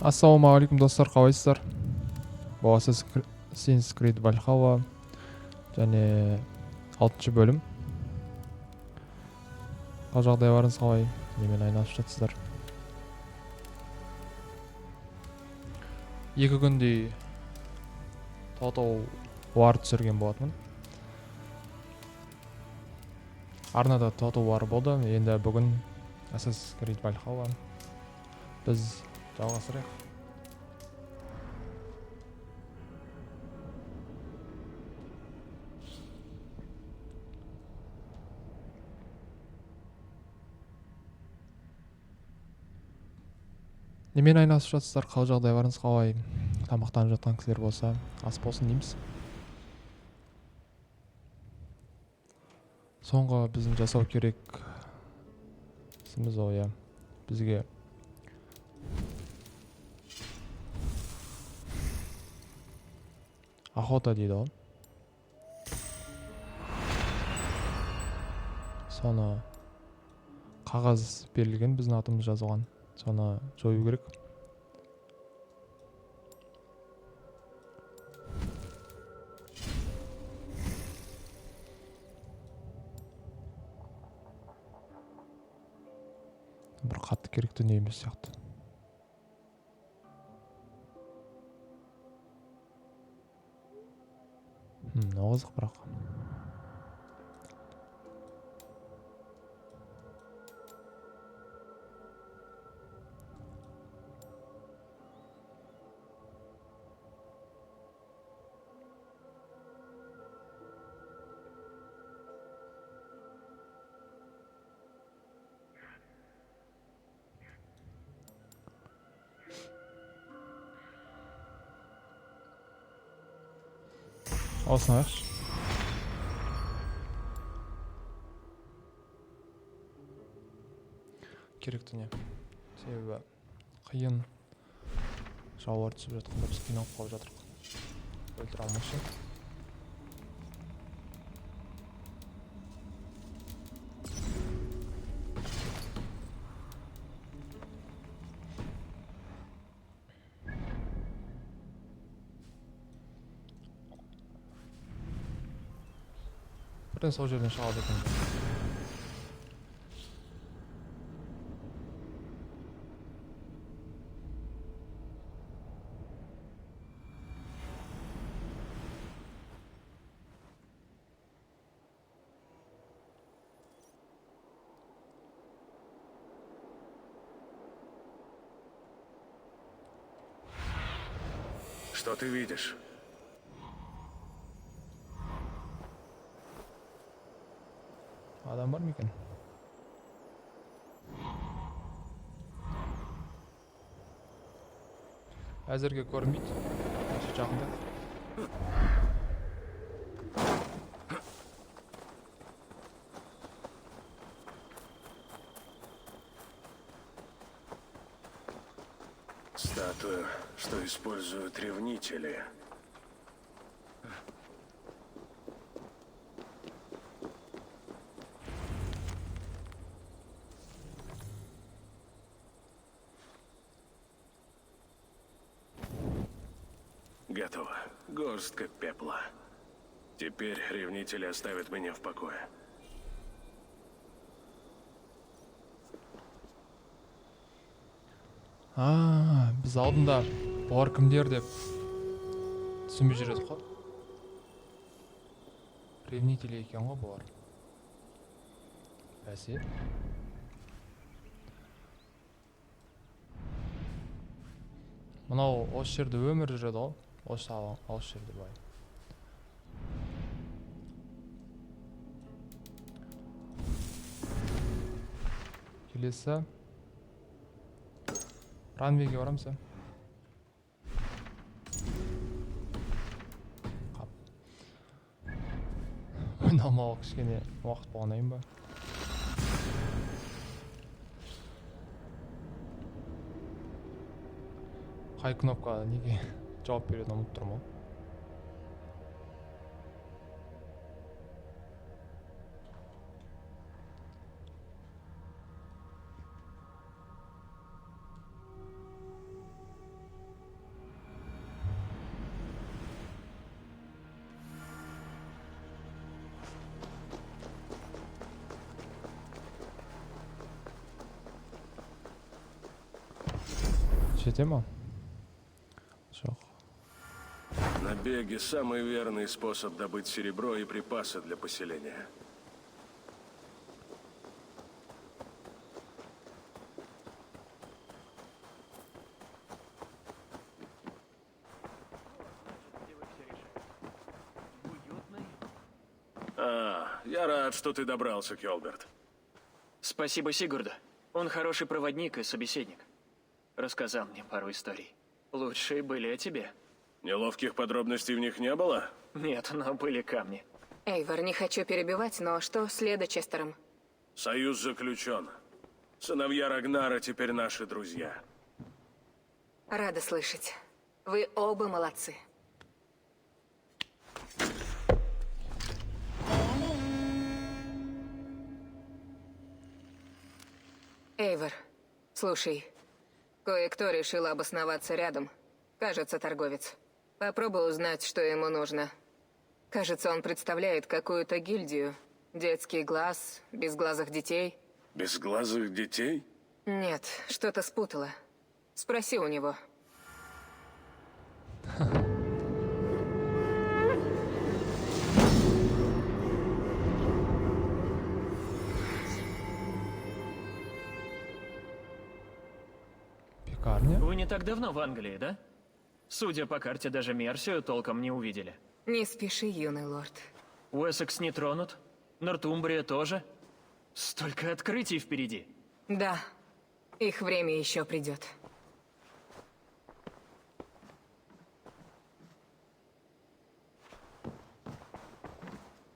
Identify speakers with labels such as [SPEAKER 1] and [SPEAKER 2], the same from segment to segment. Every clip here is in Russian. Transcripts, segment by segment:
[SPEAKER 1] Ассалаумағалейкум достар, қалайсыздар? Бұл Assassin's Creed Valhalla және 6-шы бөлім. Қал жағдайларыңыз қалай? Немен айналысып жатсыздар? 2 күндей Total War түсірген болатынмын. Арнада Total War болды. Енді бүгін Assassin's Creed Valhalla. Біз жалғастырайық. Немен айналысып жатсыздар? Қал жағдайларыңыз қалай? Тамақтанып жатқан кісілер болса, ас болсын дейміз. Соңғы біздің жасау керек ісіміз ол, бізге охота дейді ол. Соны қағаз берілген, біздің атымыз жазылған. Соны жою керек. Бір қатты керекті не емес сияқты. Қызық бірақ. Olsun ver. Керекті не? Себебі қиын жаулар түсіп жатқанда біз қиналып қалып жатырмыз. Өлтіре алмақшы. Бірден сол жерден шығады екен.
[SPEAKER 2] Что ты видишь?
[SPEAKER 1] Адам бар ма екен? Әзірге көрінбейді. Жақында.
[SPEAKER 2] Статую, что используют ревнители. Готово. Горстка пепла. Теперь ревнители оставят меня в покое.
[SPEAKER 1] Біз алдында бұлар кімдер деп түсінбей жүреді ғой. Ревнители екен ғой бұлар. Бәсе. Мынау осы жерде өмір жүреді ғой. Осы жерде бай. Келесі. Ранвейге барамыз. Қап. Ойнамауға кішкене уақыт болғанайын ба? Қай кнопкаға неге жауап беретін ұмытып тұрмын ғой. Жете ма? Жоқ.
[SPEAKER 2] Набеги — самый верный способ добыть серебро и припасы для поселения. Я рад, что ты добрался, Кёлберт.
[SPEAKER 3] Спасибо Сигурду. Он хороший проводник и собеседник. Рассказал мне пару историй. Лучшие были о тебе.
[SPEAKER 2] Неловких подробностей в них не было?
[SPEAKER 3] Нет, но были камни.
[SPEAKER 4] Эйвор, не хочу перебивать, но что с Ледочестером?
[SPEAKER 2] Союз заключен. Сыновья Рагнара теперь наши друзья.
[SPEAKER 4] Рада слышать. Вы оба молодцы. Эйвор, слушай. Кое-кто решил обосноваться рядом. Кажется, торговец. Попробуй узнать, что ему нужно. Кажется, он представляет какую-то гильдию. Детский глаз, безглазых детей.
[SPEAKER 2] Безглазых детей?
[SPEAKER 4] Нет, что-то спутала. Спроси у него.
[SPEAKER 1] Пекарня?
[SPEAKER 3] Вы не так давно в Англии, да? Судя по карте, даже Мерсию толком не увидели.
[SPEAKER 4] Не спеши, юный лорд.
[SPEAKER 3] Уэссекс не тронут? Нортумбрия тоже? Столько открытий впереди.
[SPEAKER 4] Да, их время еще придет.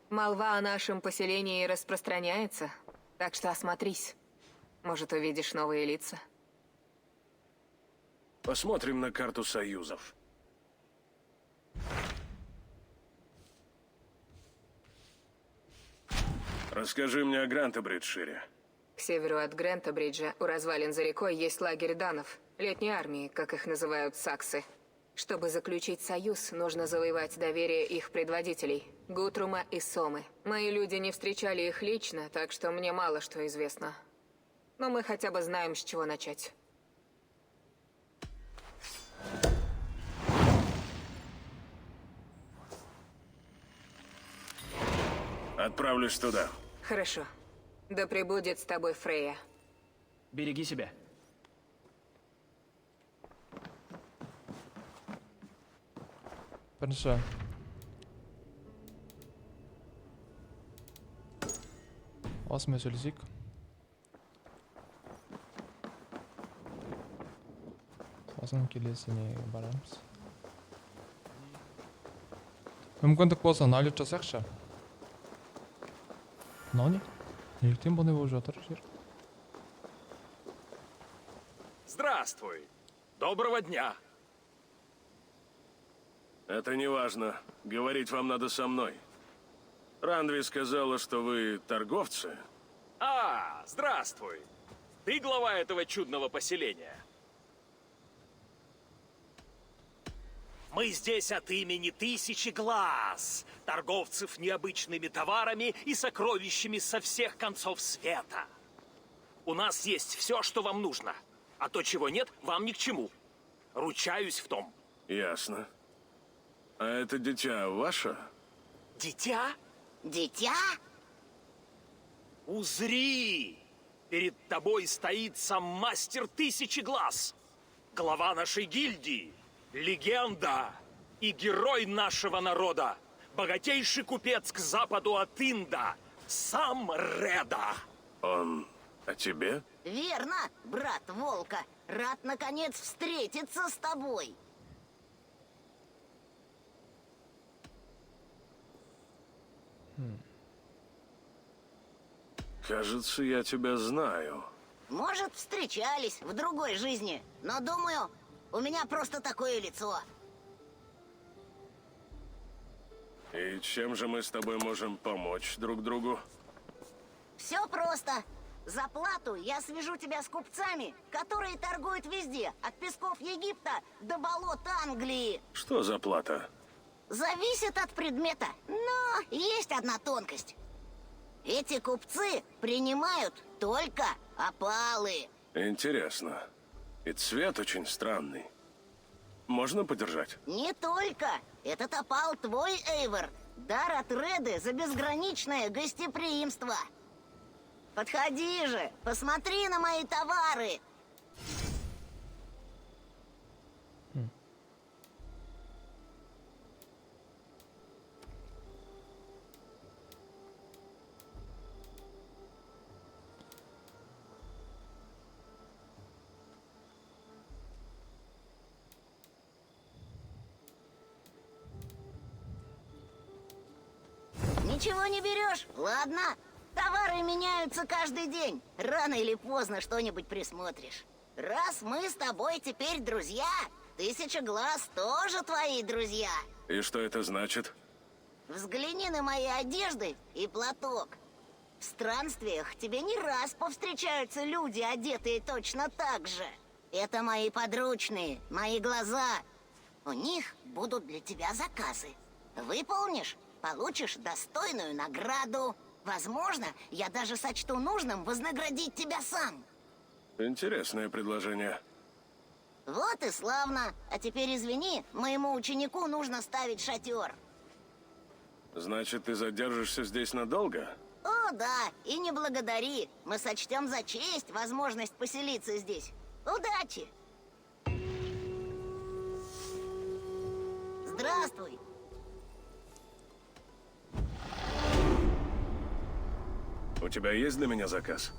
[SPEAKER 4] Молва о нашем поселении распространяется, так что осмотрись. Может, увидишь новые лица.
[SPEAKER 2] Посмотрим на карту союзов. Расскажи мне о Грантобриджшире.
[SPEAKER 4] К северу от Грентобриджа, у развалин за рекой, есть лагерь данов. Летней армии, как их называют саксы. Чтобы заключить союз, нужно завоевать доверие их предводителей, Гутрума и Сомы. Мои люди не встречали их лично, так что мне мало что известно. Но мы хотя бы знаем, с чего начать.
[SPEAKER 2] Отправлюсь туда.
[SPEAKER 4] Хорошо. Да пребудет с тобой Фрейя.
[SPEAKER 3] Береги себя.
[SPEAKER 1] Бірінші. Осымен сөйлесейік. Сосын келесіне барамыз. Мүмкіндік болса налет жасайықшы. Мынау не? Неліктен бұндай болып жатыр жер?
[SPEAKER 5] Здравствуй. Доброго дня.
[SPEAKER 2] Это не важно. Говорить вам надо со мной. Рандви сказала, что вы торговцы.
[SPEAKER 5] Здравствуй. Ты глава этого чудного поселения. Мы здесь от имени Тысячи Глаз, торговцев необычными товарами и сокровищами со всех концов света. У нас есть все, что вам нужно, а то, чего нет, вам ни к чему. Ручаюсь в том.
[SPEAKER 2] Ясно. А это дитя ваше?
[SPEAKER 5] Дитя?
[SPEAKER 6] Дитя?
[SPEAKER 5] Узри! Перед тобой стоит сам мастер Тысячи Глаз, глава нашей гильдии, легенда и герой нашего народа, богатейший купец к западу от Инда, сам Реда.
[SPEAKER 2] Он о тебе?
[SPEAKER 6] Верно, брат Волка. Рад, наконец, встретиться с тобой.
[SPEAKER 2] Кажется, я тебя знаю.
[SPEAKER 6] Может, встречались в другой жизни, но думаю, у меня просто такое лицо.
[SPEAKER 2] И чем же мы с тобой можем помочь друг другу?
[SPEAKER 6] Все просто. За плату я свяжу тебя с купцами, которые торгуют везде, от песков Египта до болот Англии.
[SPEAKER 2] Что за плата?
[SPEAKER 6] Зависит от предмета, но есть одна тонкость. Эти купцы принимают только опалы.
[SPEAKER 2] Интересно. И цвет очень странный. Можно подержать?
[SPEAKER 6] Не только. Этот опал твой, Эйвор. Дар от Реды за безграничное гостеприимство. Подходи же, посмотри на мои товары. Ничего не берешь? Ладно. Товары меняются каждый день. Рано или поздно что-нибудь присмотришь. Раз мы с тобой теперь друзья, 1000 глаз тоже твои друзья.
[SPEAKER 2] И что это значит?
[SPEAKER 6] Взгляни на мои одежды и платок. В странствиях тебе не раз повстречаются люди, одетые точно так же. Это мои подручные, мои глаза. У них будут для тебя заказы. Выполнишь, получишь достойную награду. Возможно, я даже сочту нужным вознаградить тебя сам.
[SPEAKER 2] Интересное предложение.
[SPEAKER 6] Вот и славно. А теперь извини, моему ученику нужно ставить шатер.
[SPEAKER 2] Значит, ты задержишься здесь надолго?
[SPEAKER 6] О, да, и не благодари. Мы сочтем за честь возможность поселиться здесь. Удачи! Здравствуй!
[SPEAKER 2] У тебя есть для меня заказ?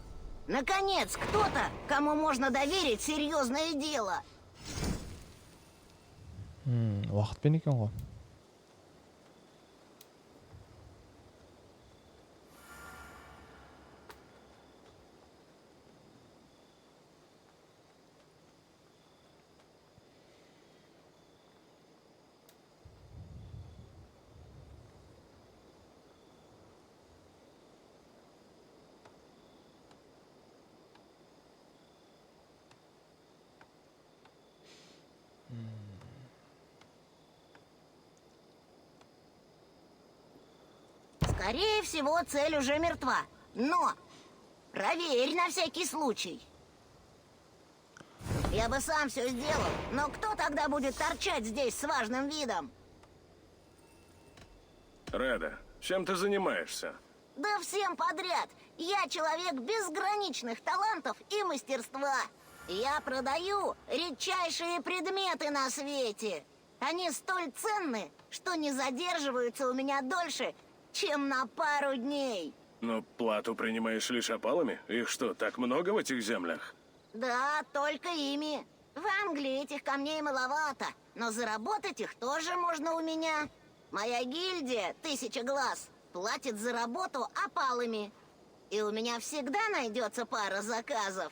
[SPEAKER 6] Наконец, кто-то, кому можно доверить серьезное дело.
[SPEAKER 1] Уақытпен екен ғой.
[SPEAKER 6] Скорее всего, цель уже мертва. Но проверь на всякий случай. Я бы сам все сделал, но кто тогда будет торчать здесь с важным видом?
[SPEAKER 2] Реда, чем ты занимаешься?
[SPEAKER 6] Да всем подряд. Я человек безграничных талантов и мастерства. Я продаю редчайшие предметы на свете. Они столь ценны, что не задерживаются у меня дольше, чем на пару дней.
[SPEAKER 2] Но плату принимаешь лишь опалами? Их что, так много в этих землях?
[SPEAKER 6] Да, только ими. В Англии этих камней маловато, но заработать их тоже можно у меня. Моя гильдия, 1000 глаз, платит за работу опалами. И у меня всегда найдется пара заказов.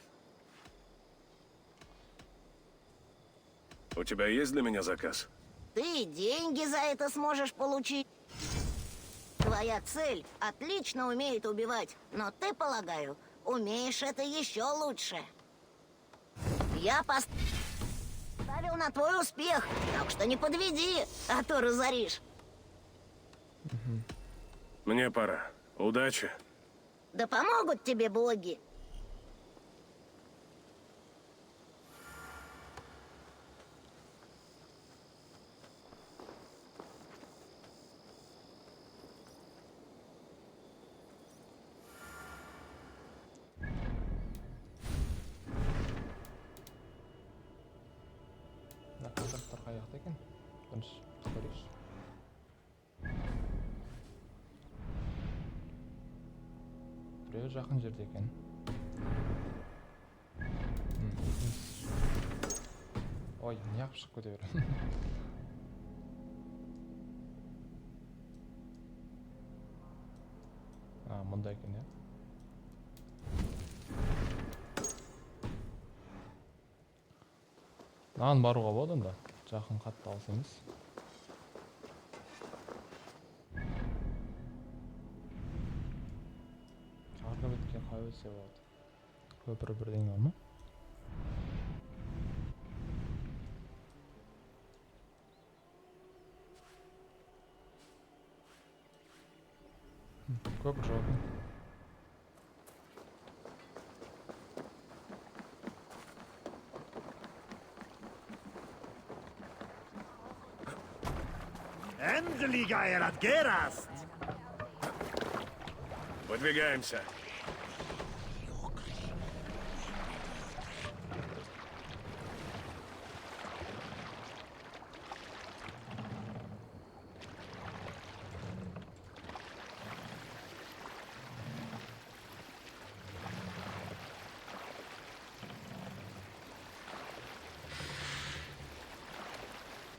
[SPEAKER 2] У тебя есть для меня заказ?
[SPEAKER 6] Ты деньги за это сможешь получить. Твоя цель отлично умеет убивать, но ты, полагаю, умеешь это еще лучше. Я поставил на твой успех, так что не подведи, а то разоришь.
[SPEAKER 2] Мне пора. Удачи.
[SPEAKER 6] Да помогут тебе боги.
[SPEAKER 1] Қазақтар қай жақта екен? Бірінші көрейікші. Біреуі жақын жерде екен. Ой, неғып шығып кете берем. Мұнда екен, иә. Маған баруға болады онда. Жақын қатты алыс емес. Арғы бетке қай өтсе болады. Көпірі бірдеңе бар ма? Көпір жоқ екен.
[SPEAKER 5] Äntliga Erat Gerast!
[SPEAKER 2] Выдвигаемся.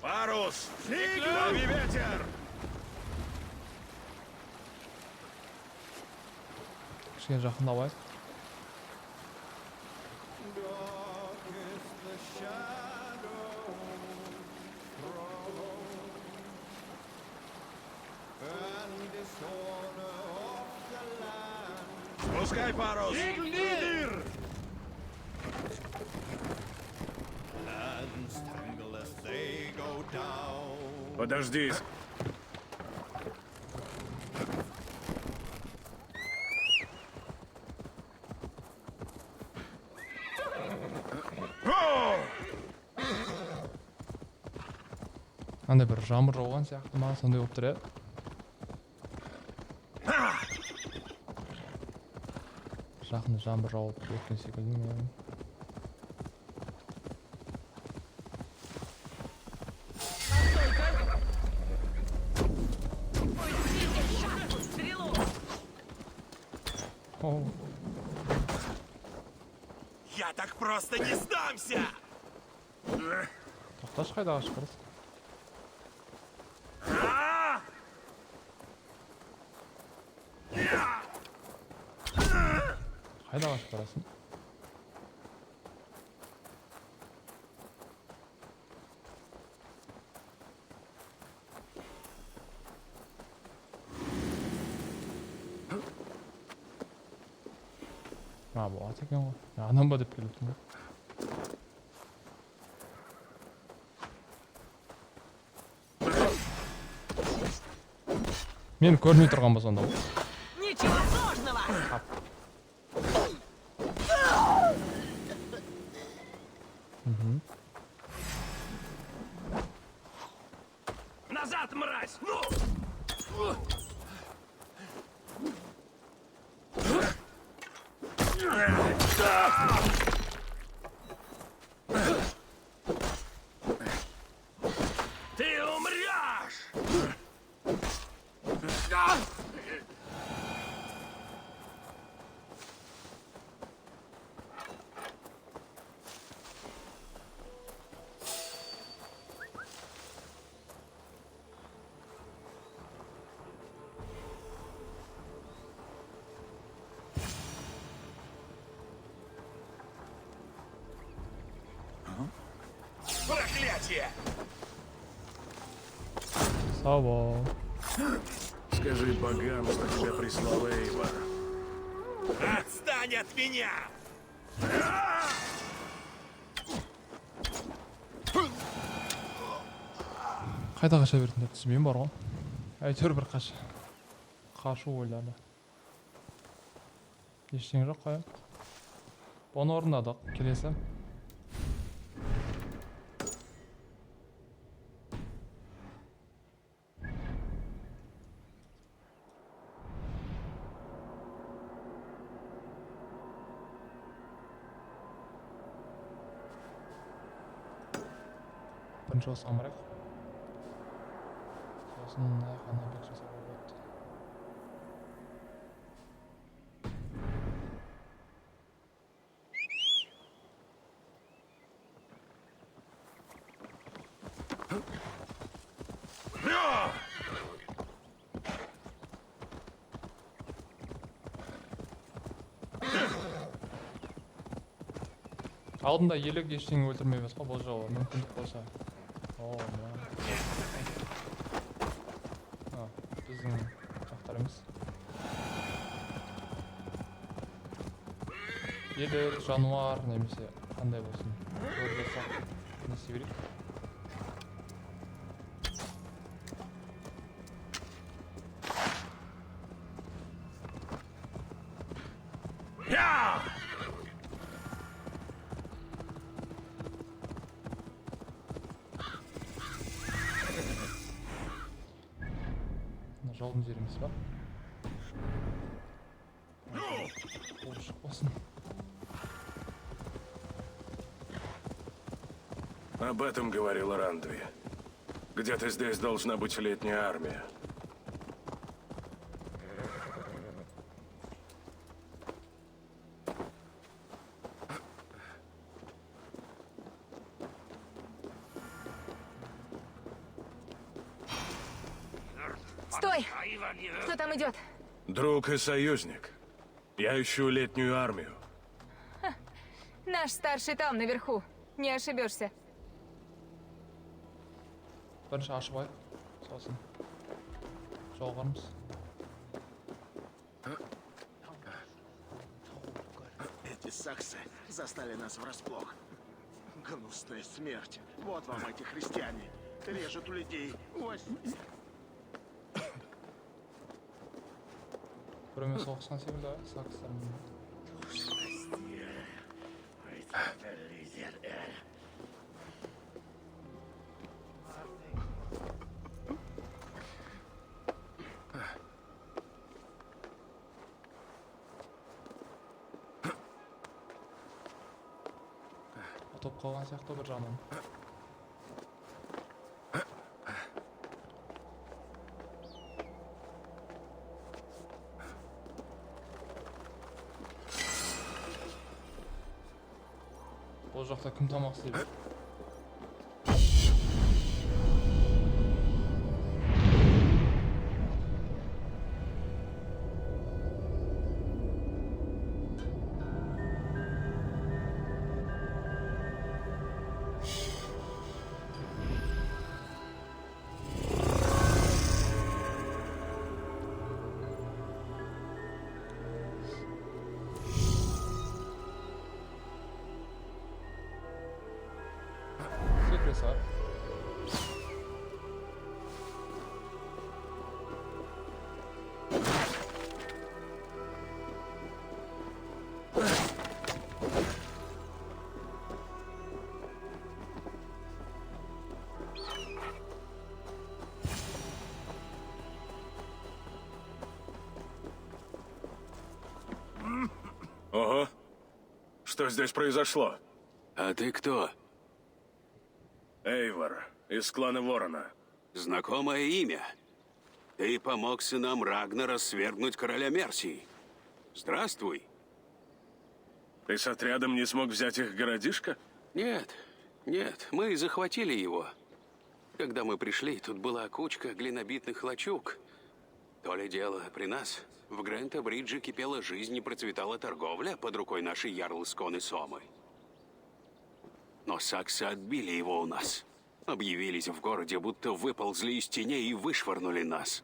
[SPEAKER 2] Парус! Лови ветер!
[SPEAKER 1] Кішкене жақындап алайық.
[SPEAKER 2] Спускай парус! Подожди.
[SPEAKER 1] Андай бір жаңбыр жауған сияқты ма, сондай болып тұр, жақында жаңбыр жауып өткен секілді ме? О,
[SPEAKER 5] Я так просто не сдамся!
[SPEAKER 1] тоқташы, қайдағы шығарыз? Қайдағы шығарасың? болады екен ғой. Анам ба деп келіппін ғой. Мені көрмей тұрған ба сонда ғой?
[SPEAKER 6] Ничего сложного!
[SPEAKER 5] Назад, мразь! Ну! Ты умрешь! Проклятие!
[SPEAKER 1] Сава.
[SPEAKER 2] Скажи богам, что тебя прислала Эйва.
[SPEAKER 5] Отстань от меня!
[SPEAKER 1] Қайда қаша бердің деп түсінбеймін бар ғой. Әйтеуір бір қашу ойлады. Ештеңе жоқ қой. Оны орындадық. Келесі. Бірінші осы амырайық. Сосын аяқына бек жасауға болады. Алдында елік ештеңе өлтірмей басқа бұл жауы мүмкіндік болса. О, біздің жақтар емес. Елік, жануар немесе қандай болсын. Көргесақ, не істей берейік? жолдың жері емес па? Қуып шықпасын.
[SPEAKER 2] Об этом говорил Рандви. Где-то здесь должна быть летняя армия.
[SPEAKER 4] Стой! Кто там идет?
[SPEAKER 2] Друг и союзник. Я ищу летнюю армию.
[SPEAKER 4] Наш старший там, наверху. Не ошибешься.
[SPEAKER 1] Бірінші ашып алайық, сосын жолғармыз.
[SPEAKER 7] Эти саксы застали нас врасплох. Гнусная смерть. Вот вам эти христиане. Режут людей.
[SPEAKER 1] Біреумен соғысқан секілді, сакстармен. Топ қалған сияқты бір жағынан. Бұл жақта кім тамақ істейді? Секресар.
[SPEAKER 2] Ого. Что здесь произошло?
[SPEAKER 8] А ты кто?
[SPEAKER 2] Эйвор, из клана Ворона.
[SPEAKER 8] Знакомое имя. Ты помог сынам Рагнара свергнуть короля Мерсии. Здравствуй.
[SPEAKER 2] Ты с отрядом не смог взять их городишко?
[SPEAKER 8] Нет, мы захватили его. Когда мы пришли, тут была кучка глинобитных лачуг. То ли дело при нас. В Грента-Бридже кипела жизнь и процветала торговля под рукой нашей ярлы Сконы Сомы. Но саксы отбили его у нас. Объявились в городе, будто выползли из теней и вышвырнули нас.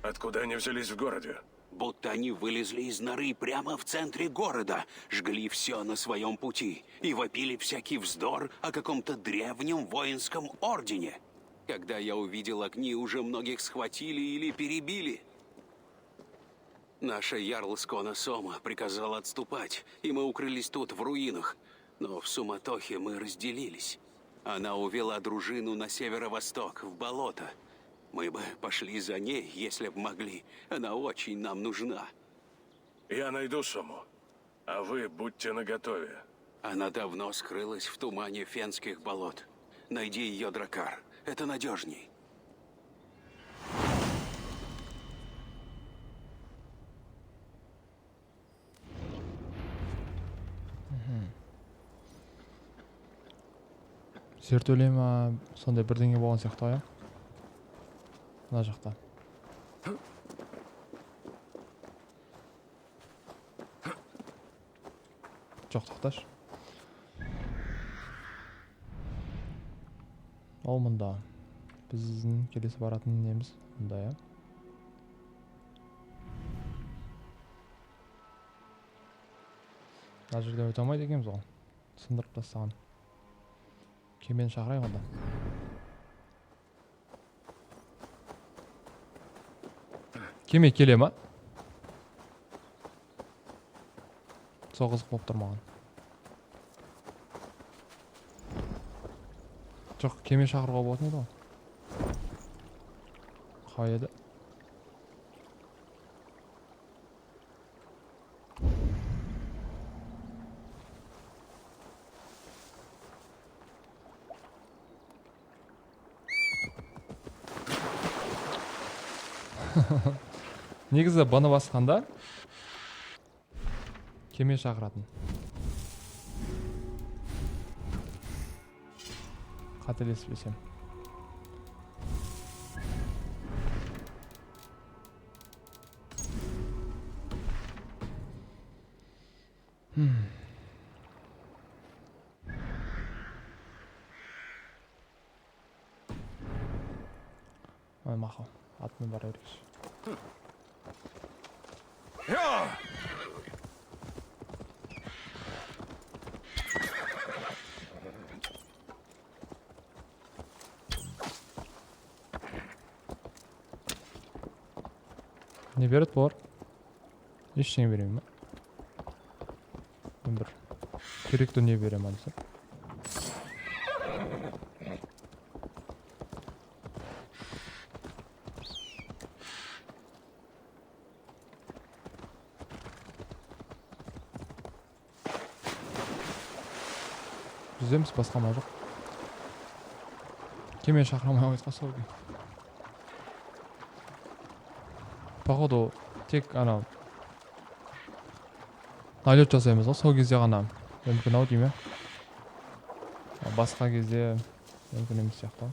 [SPEAKER 2] Откуда они взялись в городе?
[SPEAKER 8] Будто они вылезли из норы прямо в центре города, жгли все на своем пути и вопили всякий вздор о каком-то древнем воинском ордене. Когда я увидел огни, уже многих схватили или перебили. Наша ярл Скона Сома приказала отступать, и мы укрылись тут, в руинах. Но в суматохе мы разделились. Она увела дружину на северо-восток, в болото. Мы бы пошли за ней, если б могли. Она очень нам нужна.
[SPEAKER 2] Я найду Сому. А вы будьте наготове.
[SPEAKER 8] Она давно скрылась в тумане фенских болот. Найди ее, Дракар. Это надежней.
[SPEAKER 1] Зертөле ма, сондай бірдеңе болған сияқты ғой. Мына жақта. Жоқ, тоқташы. Ол мұнда. Біздің келесі баратын неміз мұнда, я. Мына жерде өте алмайды екенбіз ғой. Сындырып тастаған. Кемені шақырайық онда. Кеме келе ма? Сол қызық болып тұр маған. Жоқ, кеме шақыруға болатын еді ғой. Қай еді? Негізі бұны басқанда кеме шақыратын. Қателеспесем. Ой, мақұл. Атымен бара берейікші. Не береді бұлар? Ештеңе беремін ба? Мен бір керек дүние беремін әлі. Жүземіз, басқа ма жоқ. Кеме шақырамай қойсқа сол кей. Походу, тек анау налет жасаймыз ғой, сол кезде ғана мүмкін ау дейме. Басқа кезде мүмкін емес сияқты.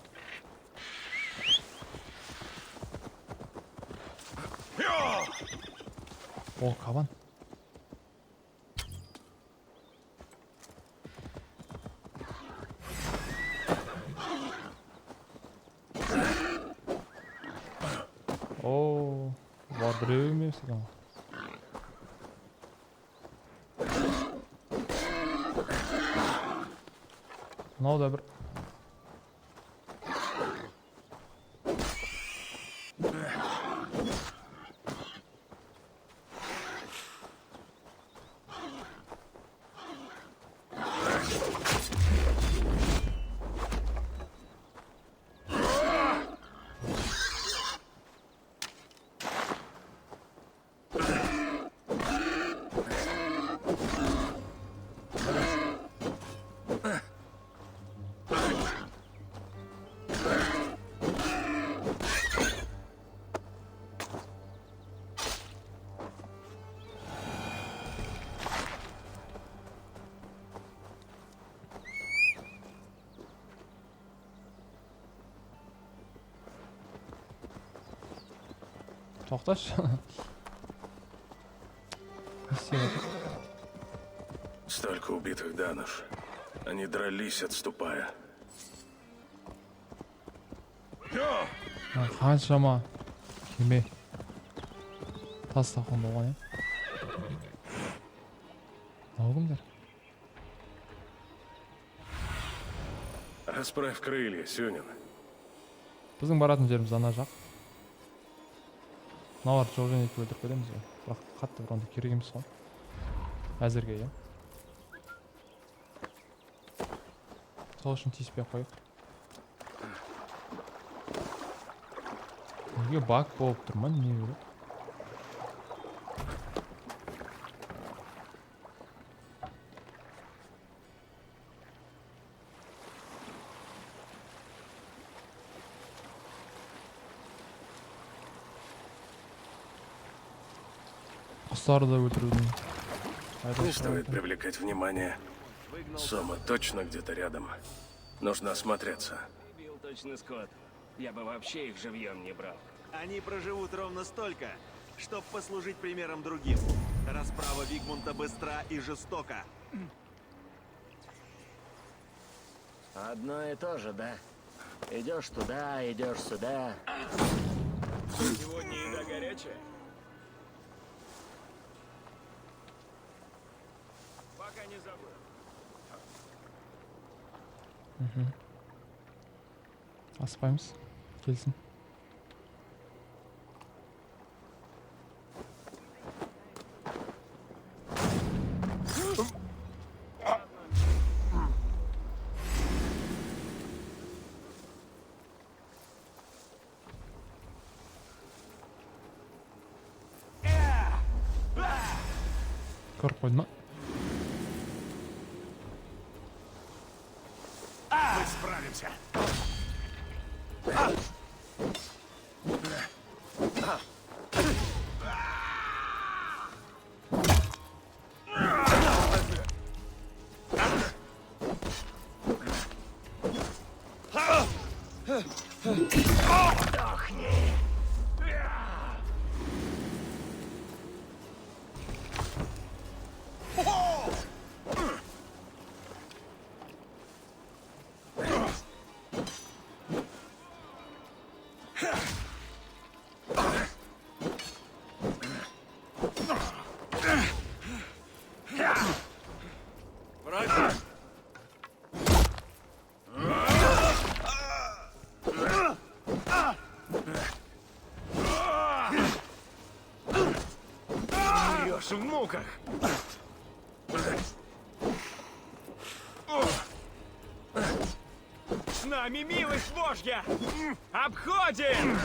[SPEAKER 1] О, кабан. О, бар біреу емес екен. Мынау да бір. Тоқташы.
[SPEAKER 2] Столько убитых данов. Они дрались, отступая.
[SPEAKER 1] Қаншама кеме тастаған болған, Мынау кімдер?
[SPEAKER 2] Расправь крылья, Сюнин.
[SPEAKER 1] Біздің баратын жеріміз ана жақ. Мыналарды жол жөнекей өлтіріп кетеміз ғой. Бірақ қатты бір онда керек емес қой. Әзірге, иә. Сол үшін тиіспей қойып. Неге баг болып тұр ма? Не береді? Құстарды да өлтірудің.
[SPEAKER 2] Не стоит привлекать внимание. Сома точно где-то рядом. Нужно осмотреться.
[SPEAKER 9] Бил точно скот. Я бы вообще их живьем не брал.
[SPEAKER 7] Они проживут ровно столько, чтобы послужить примером другим. Расправа Вигмунта быстра и жестока.
[SPEAKER 9] Одно и то же, да? Идешь туда, идешь сюда.
[SPEAKER 5] Сегодня еда горячая?
[SPEAKER 9] Пока не забыл.
[SPEAKER 1] Аспаймыз. Келсін. Көріп қойды ма?
[SPEAKER 7] Мы справимся.
[SPEAKER 5] В муках. С нами милость Божья! Обходим!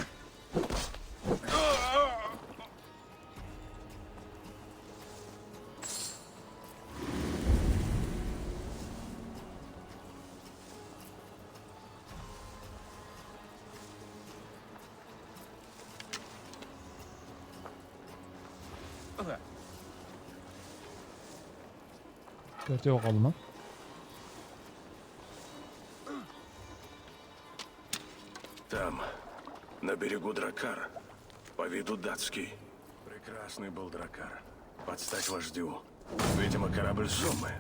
[SPEAKER 1] Төртеу қалды ма?
[SPEAKER 2] Там, на берегу Дракар, по виду датский. Прекрасный был Дракар. Под стать вождю. Видимо, корабль Зоммы.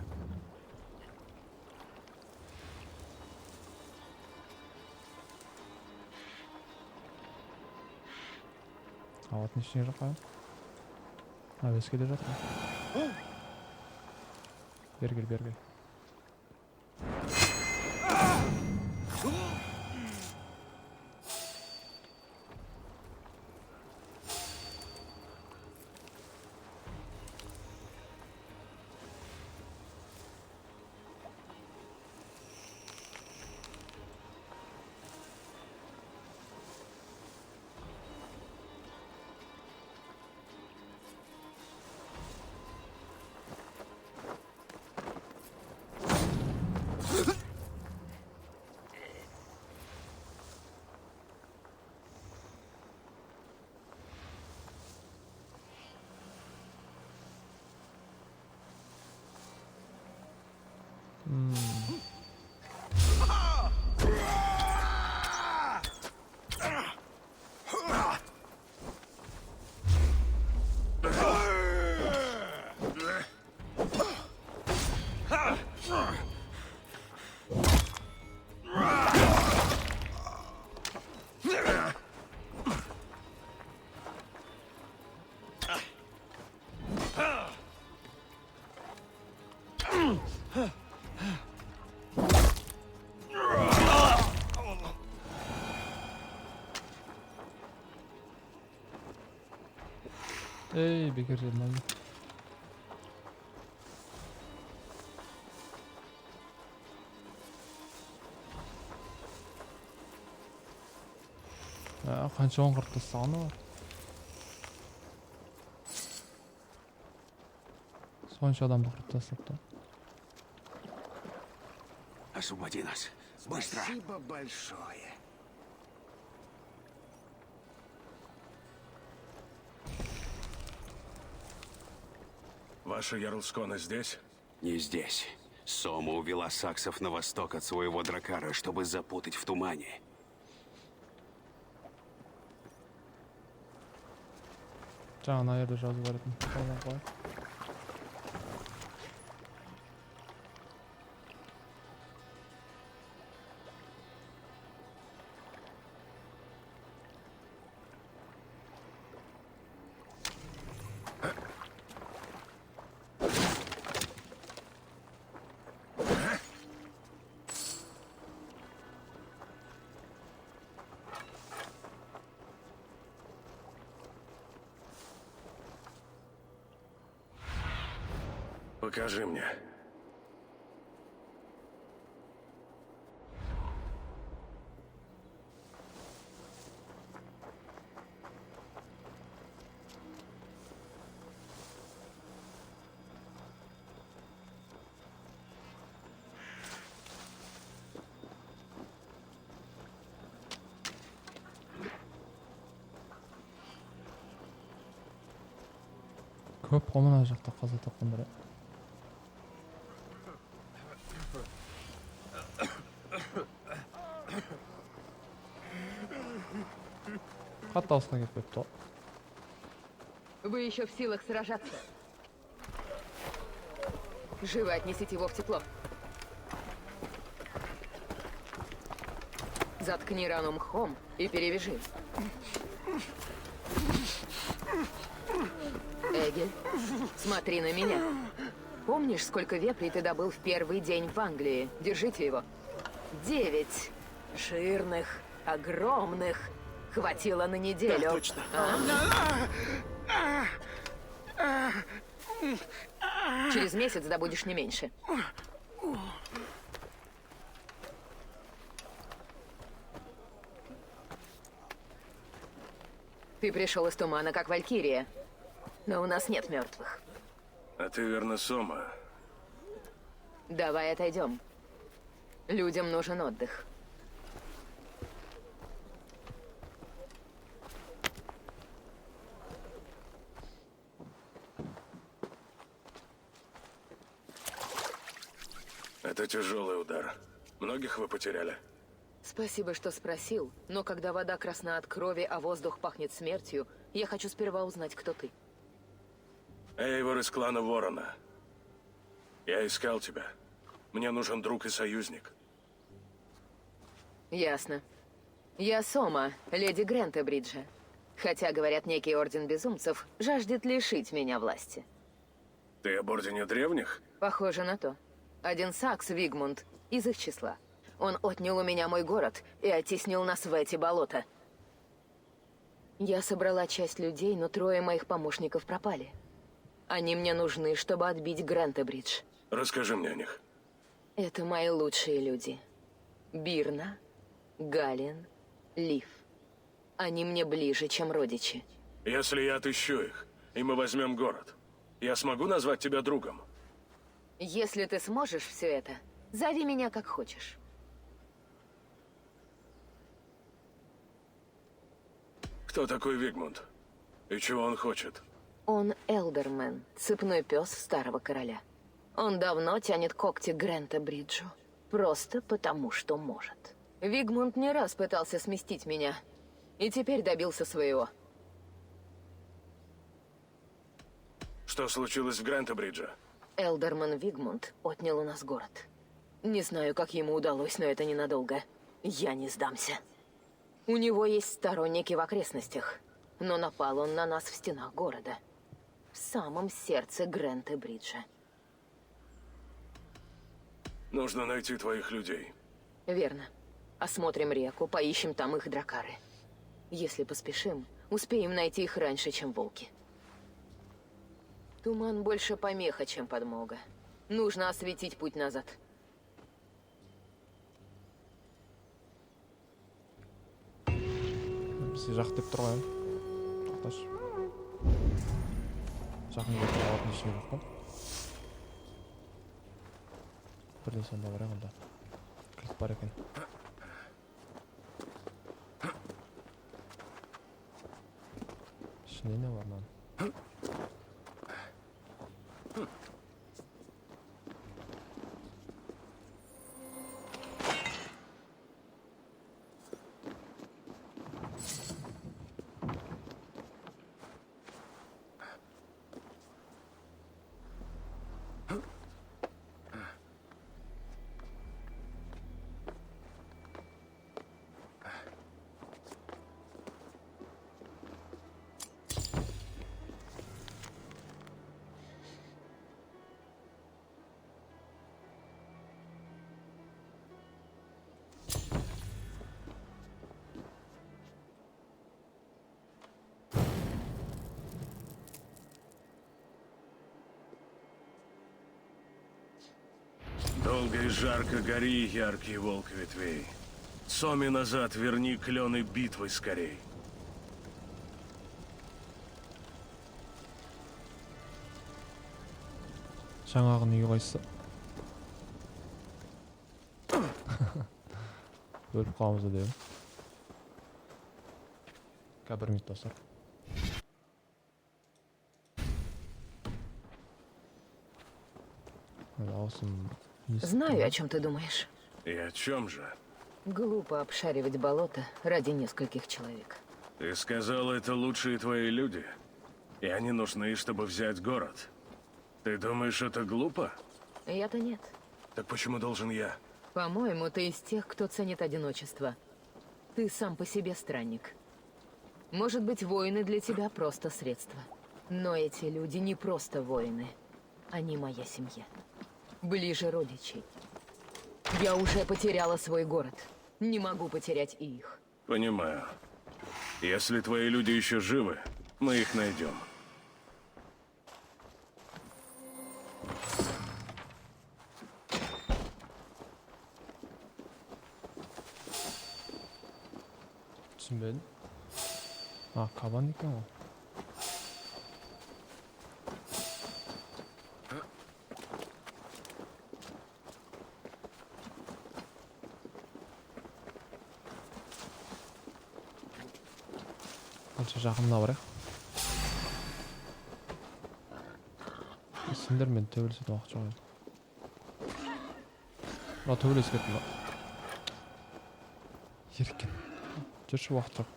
[SPEAKER 1] Ауатын ішіне жаққа. Әуес келе жатыр. Бергел, бергел. Ey, bekar gelmedi. Qancha o'ng'ir tasdig'ini bor. Soncha odamni qirib tashlabdi.
[SPEAKER 8] Освободи нас. Быстро.
[SPEAKER 7] Спасибо большое.
[SPEAKER 2] Ваша Ярлскона здесь?
[SPEAKER 8] Не здесь. Сома увела саксов на восток от своего дракара, чтобы запутать в тумане.
[SPEAKER 1] Жаңа жерде жазып беретін. Қалай қой.
[SPEAKER 2] Покажи мне.
[SPEAKER 1] Көп қой мына жақта қаза тапқандар. Қатты алысқа кетіп кетті ғой.
[SPEAKER 4] Вы еще в силах сражаться. Живо отнесите его в тепло. Заткни рану мхом и перевяжи. Эгель, смотри на меня. Помнишь, сколько вепрей ты добыл в первый день в Англии? Держите его. 9. Жирных, огромных. Хватило на неделю.
[SPEAKER 5] Да, точно.
[SPEAKER 4] Через месяц добудешь не меньше. Ты пришел из тумана, как Валькирия. Но у нас нет мертвых.
[SPEAKER 2] А ты верно Сома.
[SPEAKER 4] Давай отойдем. Людям нужен отдых.
[SPEAKER 2] Это тяжелый удар. Многих вы потеряли?
[SPEAKER 4] Спасибо, что спросил, но когда вода красна от крови, а воздух пахнет смертью, я хочу сперва узнать, кто ты.
[SPEAKER 2] Эйвор из клана Ворона. Я искал тебя. Мне нужен друг и союзник.
[SPEAKER 4] Ясно. Я Сома, леди Грентебриджа. Хотя, говорят, некий орден безумцев жаждет лишить меня власти.
[SPEAKER 2] Ты об ордене древних?
[SPEAKER 4] Похоже на то. Один Сакс, Вигмунд, из их числа. Он отнял у меня мой город и оттеснил нас в эти болота. Я собрала часть людей, но 3 моих помощников пропали. Они мне нужны, чтобы отбить Грентебридж.
[SPEAKER 2] Расскажи мне о них.
[SPEAKER 4] Это мои лучшие люди. Бирна, Гален, Лив. Они мне ближе, чем родичи.
[SPEAKER 2] Если я отыщу их, и мы возьмем город, я смогу назвать тебя другом?
[SPEAKER 4] Если ты сможешь все это, зови меня как хочешь.
[SPEAKER 2] Кто такой Вигмунд? И чего он хочет?
[SPEAKER 4] Он Элдермен, цепной пес старого короля. Он давно тянет когти Грентебриджу. Просто потому, что может. Вигмунд не раз пытался сместить меня. И теперь добился своего.
[SPEAKER 2] Что случилось в Грентебридже?
[SPEAKER 4] Элдерман Вигмунд отнял у нас город. Не знаю, как ему удалось, но это ненадолго. Я не сдамся. У него есть сторонники в окрестностях, но напал он на нас в стенах города. В самом сердце Грентебриджа.
[SPEAKER 2] Нужно найти твоих людей.
[SPEAKER 4] Верно. Осмотрим реку, поищем там их дракары. Если поспешим, успеем найти их раньше, чем волки. Туман больше помеха, чем подмога. Нужно осветить путь назад.
[SPEAKER 1] Бізде жақ деп тұр ғой. Тоқташы. Жақын кетіп алатын ештеңе жоқ қой. Бірден сонда бірақ онда. Кілт бар екен. Ішінде не бар мынаның?
[SPEAKER 2] Долго и жарко гори, яркий волк ветвей. Соми назад верни клены битвы скорей.
[SPEAKER 1] Жаңағының үй қайсы? Өліп қаламыз деп. Қазір 1 минут достар. дауысым естіп
[SPEAKER 10] Знаю,
[SPEAKER 1] тұрмын.
[SPEAKER 10] о чем ты думаешь.
[SPEAKER 2] И о чем же?
[SPEAKER 10] Глупо обшаривать болото ради нескольких человек.
[SPEAKER 2] Ты сказал, это лучшие твои люди. И они нужны, чтобы взять город. Ты думаешь, это глупо?
[SPEAKER 10] Я-то нет.
[SPEAKER 2] Так почему должен я?
[SPEAKER 10] По-моему, ты из тех, кто ценит одиночество. Ты сам по себе странник. Может быть, воины для тебя просто средство. Но эти люди не просто воины. Они моя семья. Ближе родичей. Я уже потеряла свой город. Не могу потерять и их.
[SPEAKER 2] Понимаю. Если твои люди еще живы, мы их найдем.
[SPEAKER 1] түсінбедім. Кабан екен ғой. Қанша жақында барайық. Сендермен төбелесетін уақыт жоқ еді. Төбелесіп кеттім ба? Еркен. Жүрші уақыт жоқ.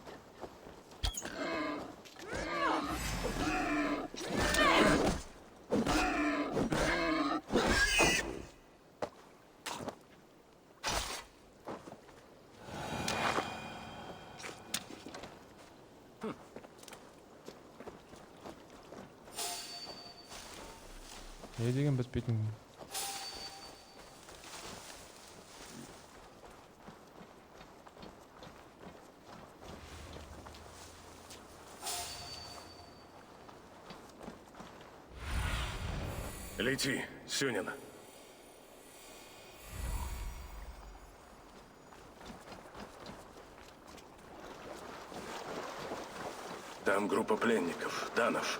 [SPEAKER 1] Не деген бітпейтін.
[SPEAKER 2] Лети, Сюнин. Там группа пленников, данов.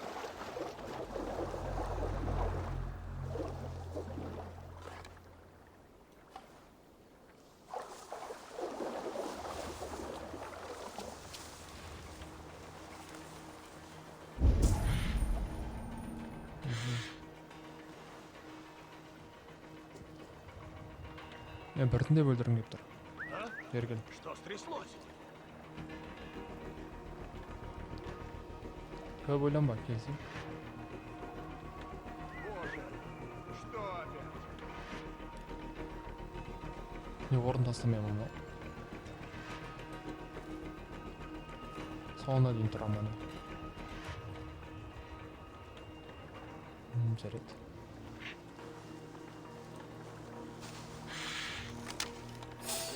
[SPEAKER 1] Мен біртіндеп өлтіргім келіп тұр. Ерген.
[SPEAKER 7] Что стряслось?
[SPEAKER 1] Көп ойланба, келсін.
[SPEAKER 7] Боже, что опять?
[SPEAKER 1] Не орын тастамаймын ба? Соңына дейін тұрамын ана. Жарайды.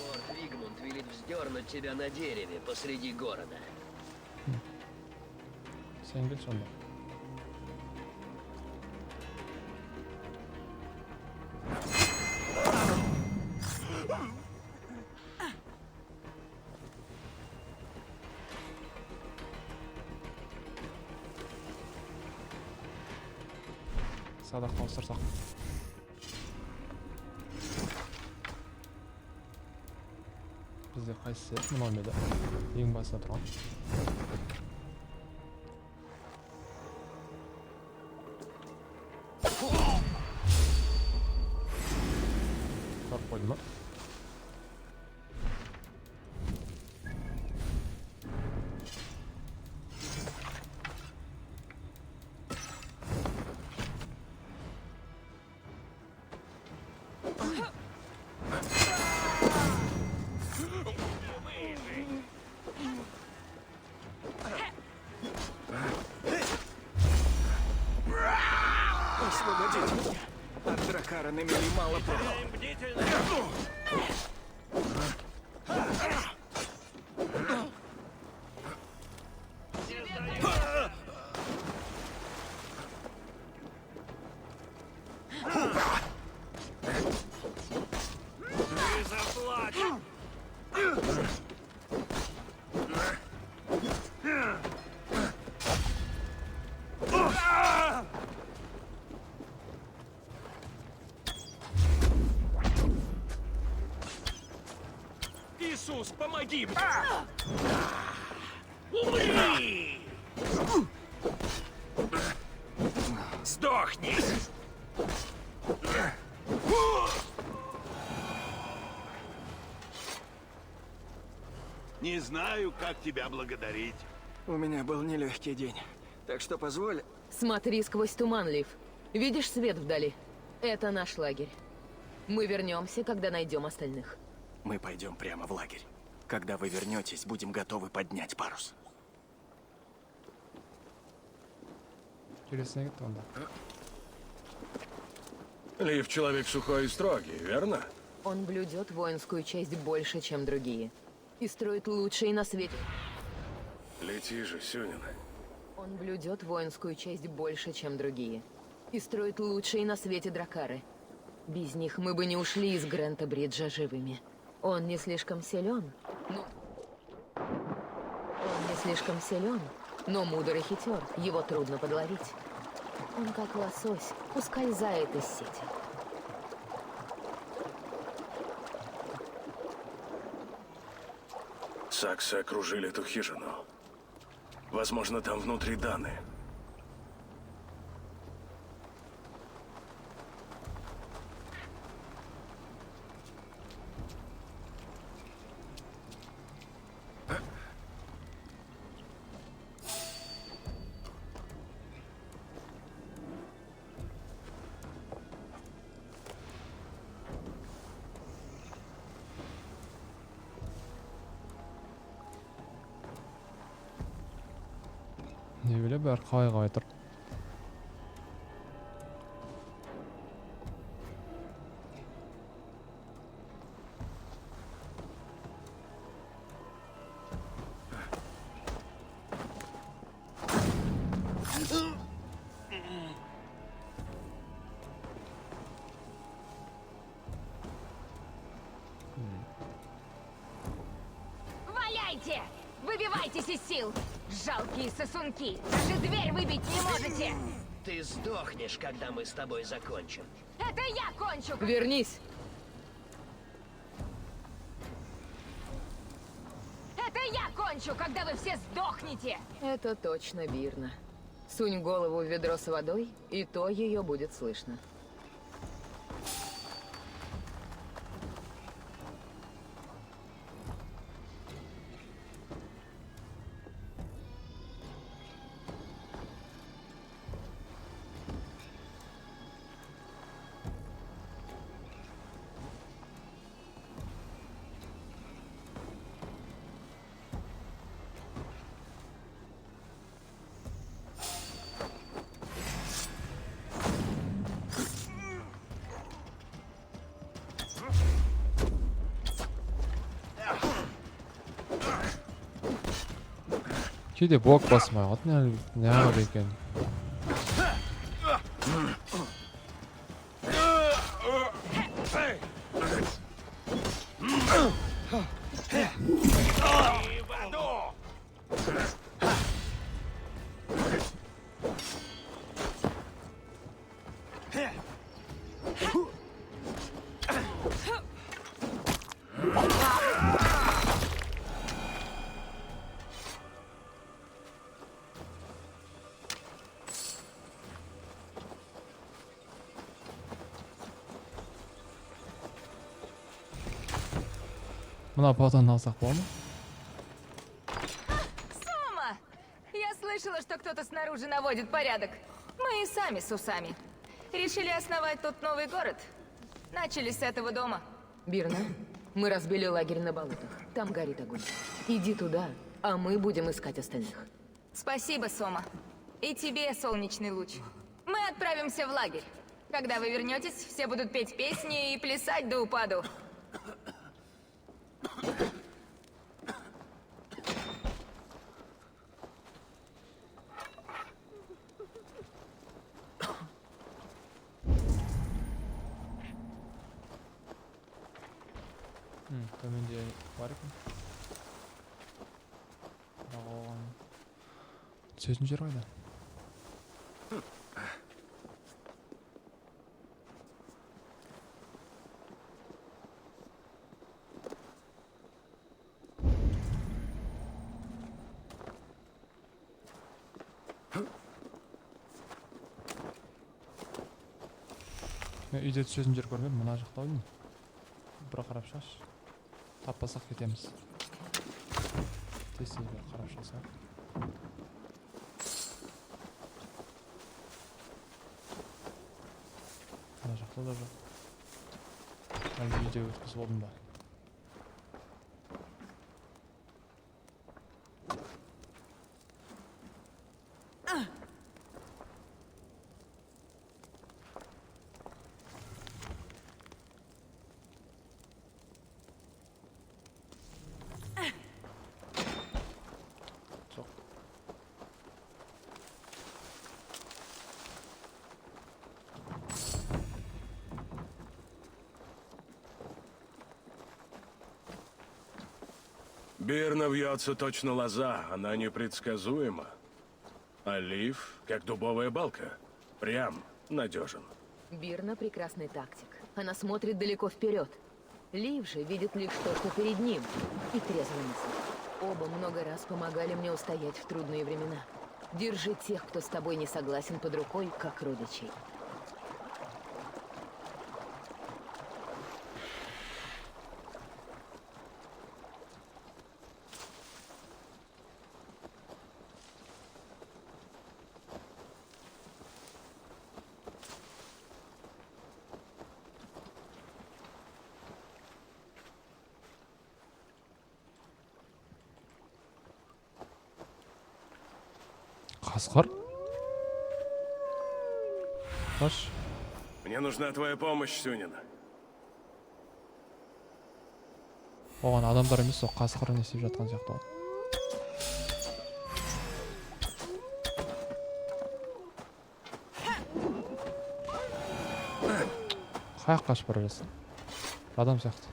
[SPEAKER 11] Лорд Вигмунд велит вздернуть тебя на дереве посреди города.
[SPEAKER 1] Сен кел сонда. Садақ ауыстырсақ. Бізде қайсысы еді? Мынау ма еді? Ең басында тұрған. Барып қойды ма?
[SPEAKER 7] Освободите меня. От дракара на мели мало проку.
[SPEAKER 5] Иисус, помоги мне! Умри! Сдохни!
[SPEAKER 7] Не знаю, как тебя благодарить.
[SPEAKER 9] У меня был нелегкий день. Так что позволь...
[SPEAKER 10] Смотри сквозь туман, Лив. Видишь свет вдали? Это наш лагерь. Мы вернемся, когда найдем остальных.
[SPEAKER 9] Мы пойдем прямо в лагерь. Когда вы вернетесь, будем готовы поднять парус.
[SPEAKER 1] Келесіне кетті онда.
[SPEAKER 2] Лив человек сухой и строгий, верно?
[SPEAKER 10] Он блюдет воинскую честь больше, чем другие. И строит лучшие на свете.
[SPEAKER 2] Лети же, Сюнин.
[SPEAKER 10] Он блюдет воинскую честь больше, чем другие. И строит лучшие на свете дракары. Без них мы бы не ушли из Грента-Бриджа живыми. Он не слишком силен, но мудр и хитер. Его трудно подловить. Он как лосось, ускользает из сети.
[SPEAKER 2] Саксы окружили эту хижину. Возможно, там внутри Даны.
[SPEAKER 1] Не bileyim, bär kaygaydır.
[SPEAKER 12] Валяйте! Выбивайтесь из сил! Жалкие сосунки! Даже дверь выбить не можете!
[SPEAKER 11] Ты сдохнешь, когда мы с тобой закончим.
[SPEAKER 12] Это я кончу!
[SPEAKER 10] Вернись!
[SPEAKER 12] Это я кончу, когда вы все сдохнете!
[SPEAKER 10] Это точно Бирна. Сунь голову в ведро с водой, и то ее будет слышно.
[SPEAKER 1] Кейде блок басмай қойды, не алып екен. Мына потан алсақ бола ма?
[SPEAKER 12] Сома! Я слышала, что кто-то снаружи наводит порядок. Мы и сами с усами. Решили основать тут новый город. Начали с этого дома.
[SPEAKER 10] Бирна, мы разбили лагерь на болотах. Там горит огонь. Иди туда, а мы будем искать остальных.
[SPEAKER 12] Спасибо, Сома. И тебе, солнечный луч. Мы отправимся в лагерь. Когда вы вернетесь, все будут петь песни и плясать до упаду.
[SPEAKER 1] Төменде бар екен. Бірақ оған түсетін жер қайда? Мен үйде түсетін жер көрмедім, мына жақта ойдым. Бір қарап шығаш. Таппасақ кетеміз. сессияға қарап шығса. Ана жақта да жоқ. Әлі видео өткізіп болдым ба? Жоқ.
[SPEAKER 2] Бирна вьется точно лоза, она непредсказуема. А Лив, как дубовая балка, прям надежен.
[SPEAKER 10] Бирна прекрасный тактик. Она смотрит далеко вперед. Лив же видит лишь то, что перед ним. И трезво мыслит. Оба много раз помогали мне устоять в трудные времена. Держи тех, кто с тобой не согласен, под рукой, как родичей.
[SPEAKER 1] Қасқыр? Қаш?
[SPEAKER 2] Мне нужна твоя помощь, Сюнин.
[SPEAKER 1] Оған адамдар емес, о қасқыр не істеп жатқан сияқты ғой. Қай жаққа қашып бара жатсың? Адам сияқты.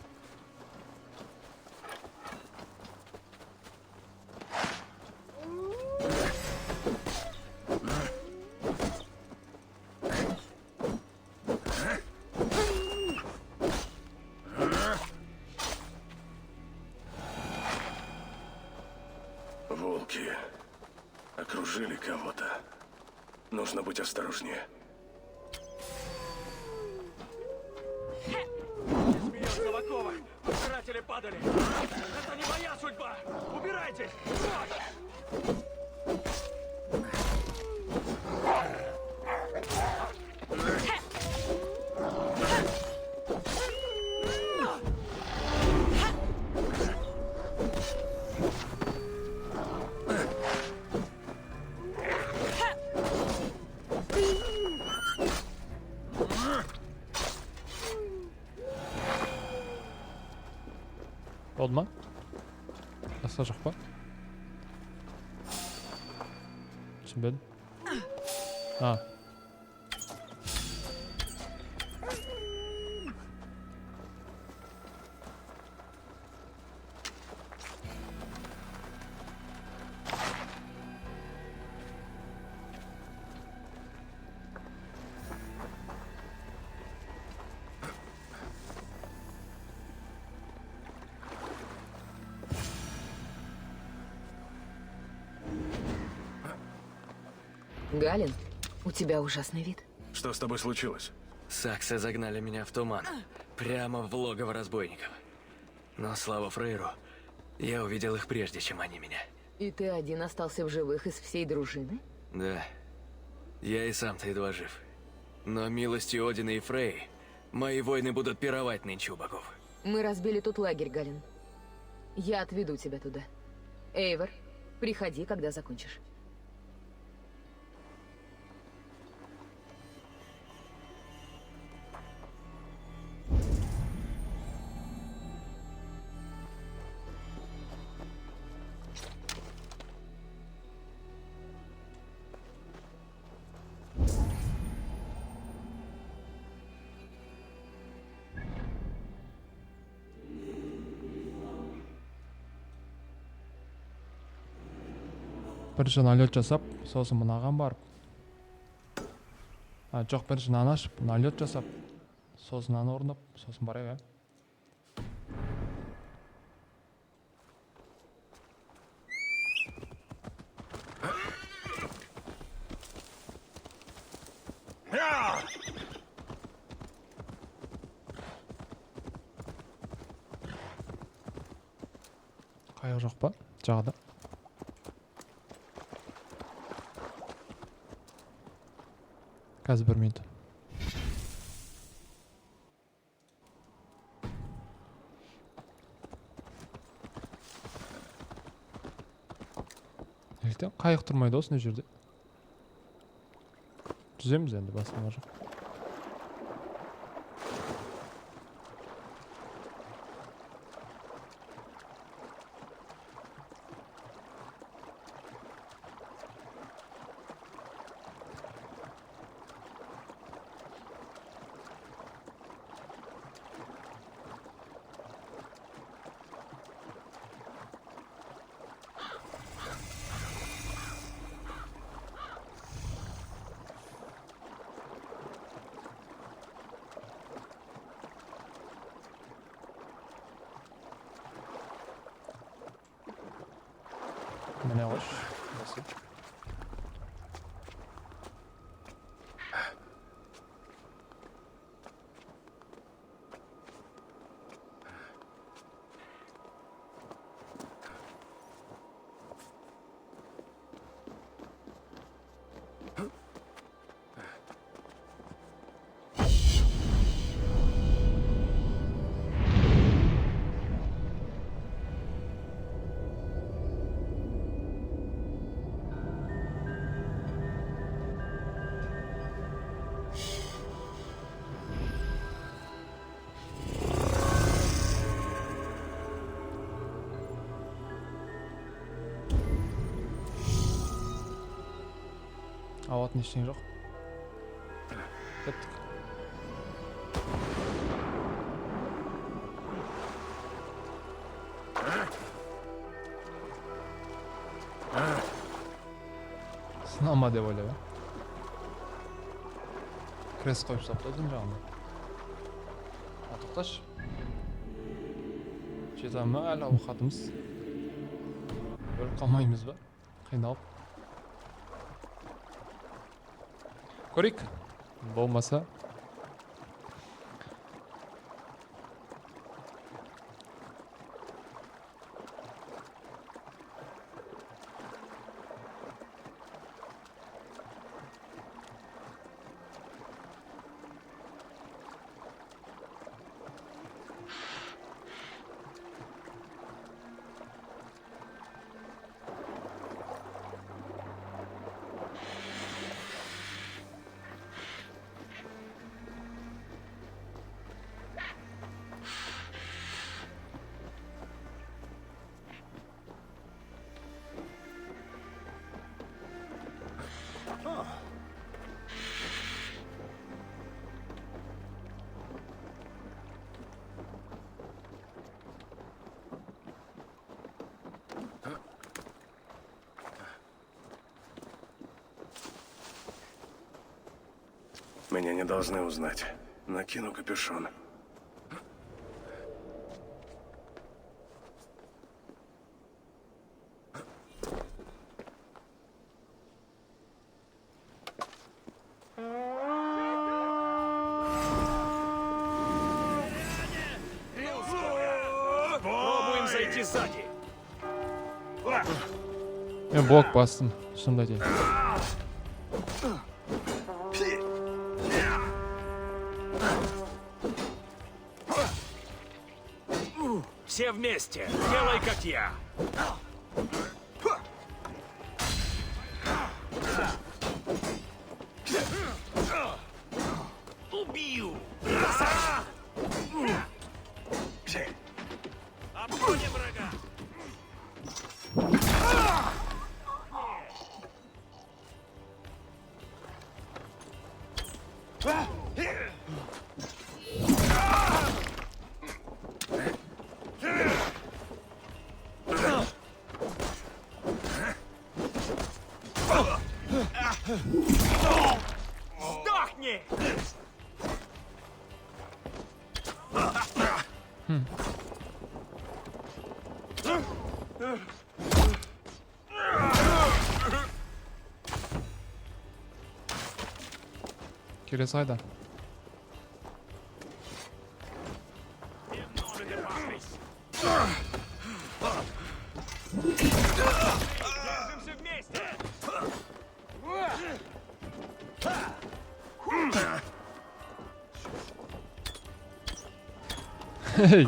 [SPEAKER 2] Волки окружили кого-то. Нужно быть осторожнее.
[SPEAKER 5] Смеется в оковах! Пожиратели падали! Это не моя судьба! Убирайтесь! Прочь!
[SPEAKER 1] Болды ма? Басқа жоқ па? Түсінбедім.
[SPEAKER 10] Галин, у тебя ужасный вид.
[SPEAKER 2] Что с тобой случилось?
[SPEAKER 3] Саксы загнали меня в туман. Прямо в логово разбойников. Но слава Фрейру, я увидел их прежде, чем они меня.
[SPEAKER 10] И ты один остался в живых из всей дружины?
[SPEAKER 3] Да. Я и сам-то едва жив. Но милостью Одина и Фрей, мои воины будут пировать нынче у богов.
[SPEAKER 10] Мы разбили тут лагерь, Галин. Я отведу тебя туда. Эйвор, приходи, когда закончишь.
[SPEAKER 1] Бірінші налет жасап, сосын мынаған барып. Жоқ, бірінші наны ашып, налет жасап, сосын наны орнап, сосын барайық, Қайық жоқ па? Жағда. Қазір 1 минут. Неліктен қайық тұрмайды осындай жерде? Жүземіз енді басыма жоқ. Міне қош. Басып. Ауатын ештеңе жоқ. Кеттік. Сынама деп ойлаймын. Крест қойып тастапты жағында. Тоқташы. Жете ма әлі ауқатымыз? Өліп қалмаймыз ба? Қиналып. Көрейік. Болмаса.
[SPEAKER 2] Меня не должны узнать. Накину капюшон.
[SPEAKER 5] Пробуем зайти сзади.
[SPEAKER 1] Мен блок бастым, шынымды айтайын.
[SPEAKER 5] Все вместе. Делай, как я. Убью. Обгоним врага. Сдохни!
[SPEAKER 1] Келесі қайда?
[SPEAKER 5] Держимся вместе!
[SPEAKER 1] Эй!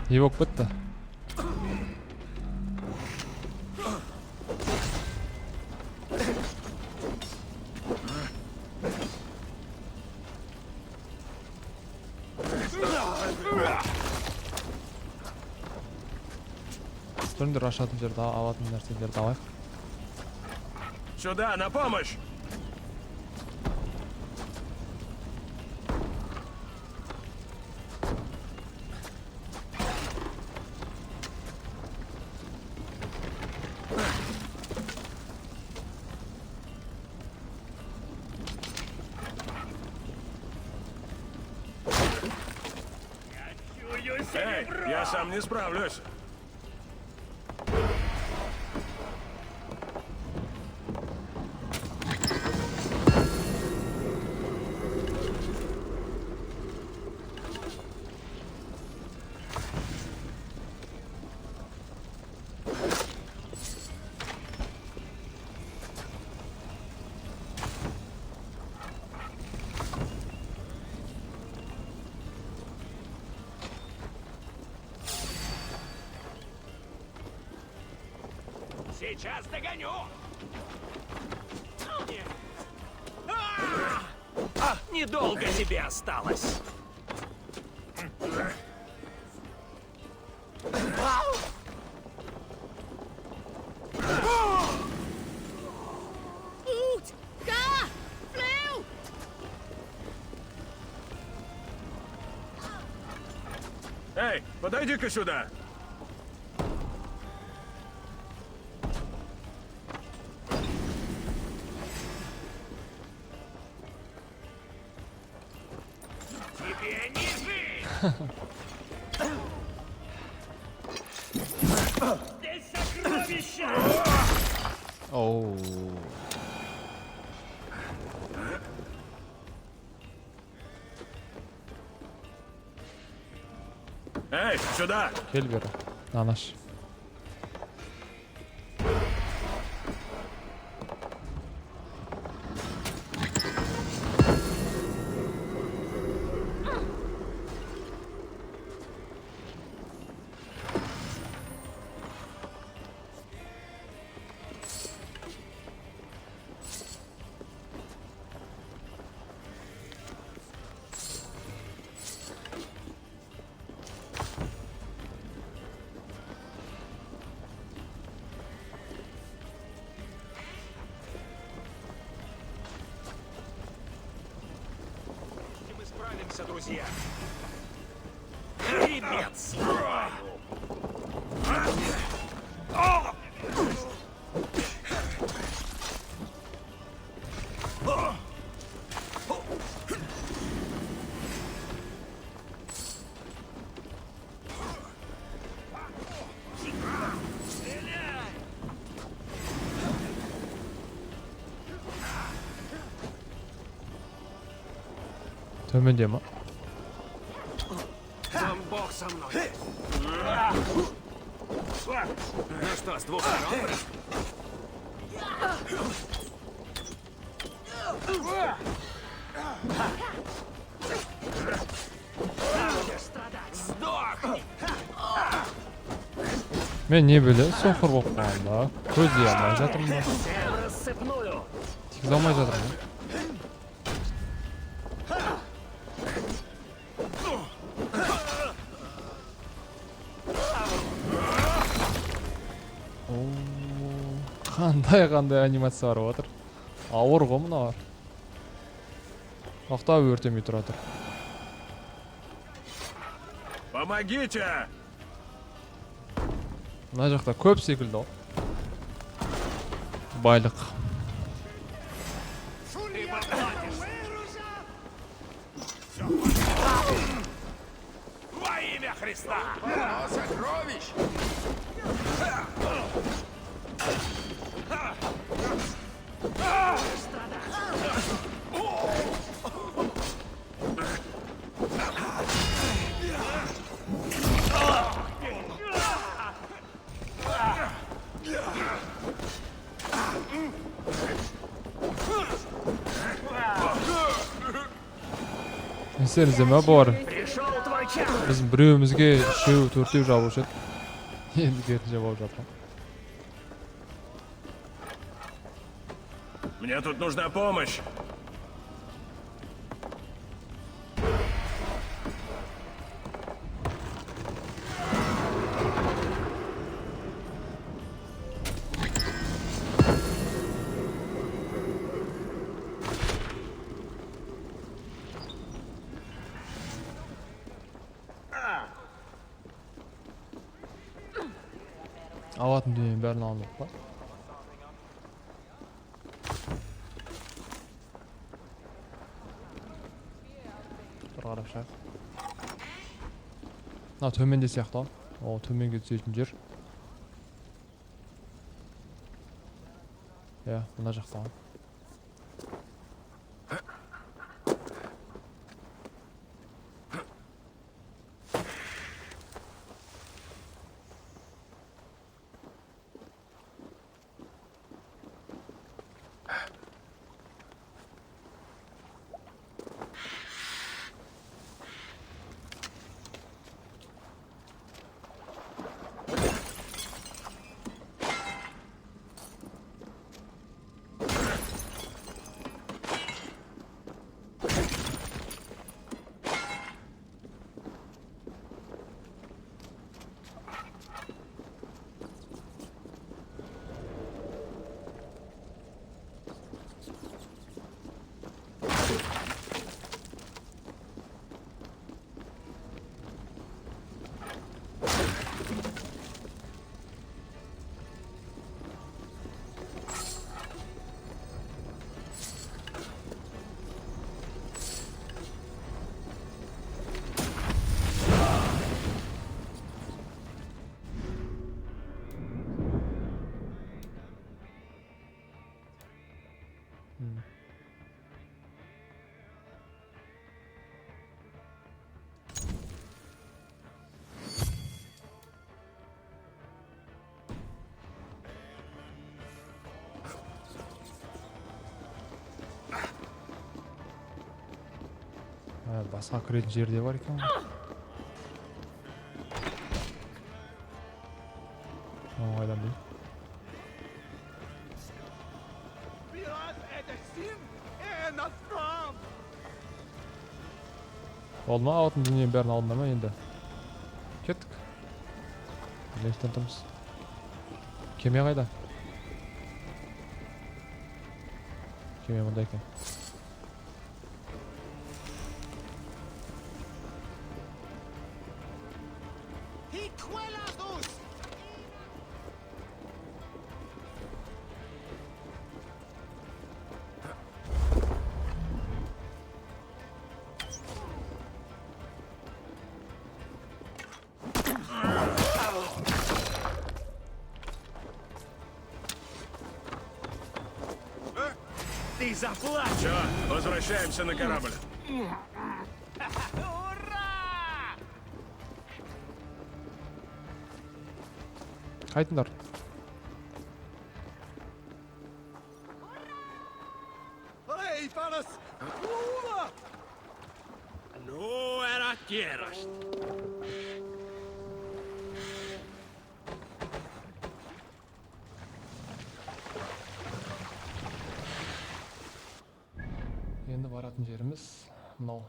[SPEAKER 1] Ебок бітті. Түріндер ашатын жерді алатын нәрселерді алайық.
[SPEAKER 2] Сюда, на помощь! Эй, я сам не справлюсь.
[SPEAKER 5] Сейчас догоню! Недолго тебе осталось.
[SPEAKER 2] Эй, подойди-ка сюда.
[SPEAKER 5] Тебе не жить! Здесь сокровища!
[SPEAKER 1] Оу.
[SPEAKER 2] Эй, сюда!
[SPEAKER 1] Кел бері. Анаш.
[SPEAKER 5] Мы справимся, друзья. Ребят, строю!
[SPEAKER 1] Төменде ма?
[SPEAKER 5] Сам Бог со мной. Ну что, с двух сторон? Сдохни!
[SPEAKER 1] Мен не біле, соқыр болып қалған да. Көзде алмай жатырмын ба?
[SPEAKER 5] Всем рассыпную!
[SPEAKER 1] Тигізе алмай жатырмын ба? Қандай анимация бар отыр. Ауыр ғой мыналар. Ақтап өртемей тұра тұр.
[SPEAKER 2] Помогите!
[SPEAKER 1] Мына жақта көп секілді ғой. Байлық.
[SPEAKER 5] Во имя Христа!
[SPEAKER 8] Сокровищ!
[SPEAKER 1] Sen nima bor?
[SPEAKER 5] Пришел твой час!
[SPEAKER 1] Biz birovimizga 3-4 javob berishadi. Endi ketdi javob berdim.
[SPEAKER 2] Мне тут нужна помощь.
[SPEAKER 1] Avatın düğün berini aldık bak. Bir qarab şaq. Ha, tömende siyaqda. O, tömenge түсетін жер. Ya, buna жақта. Басқа кіретін жер де бар екен. Оңайдан бей. Oldu mu? Avutun dünyayı bәрін aldın ama енді. Кеттік. Лефтен тұрмыз. Кеме қайда? Кеме мұнда екен.
[SPEAKER 5] Ты заплачешь!
[SPEAKER 2] Все, возвращаемся на корабль.
[SPEAKER 1] Қайтыңдар.
[SPEAKER 5] Эй, Фанас! Ну, era quieras.
[SPEAKER 1] Енді баратын жеріміз мынау.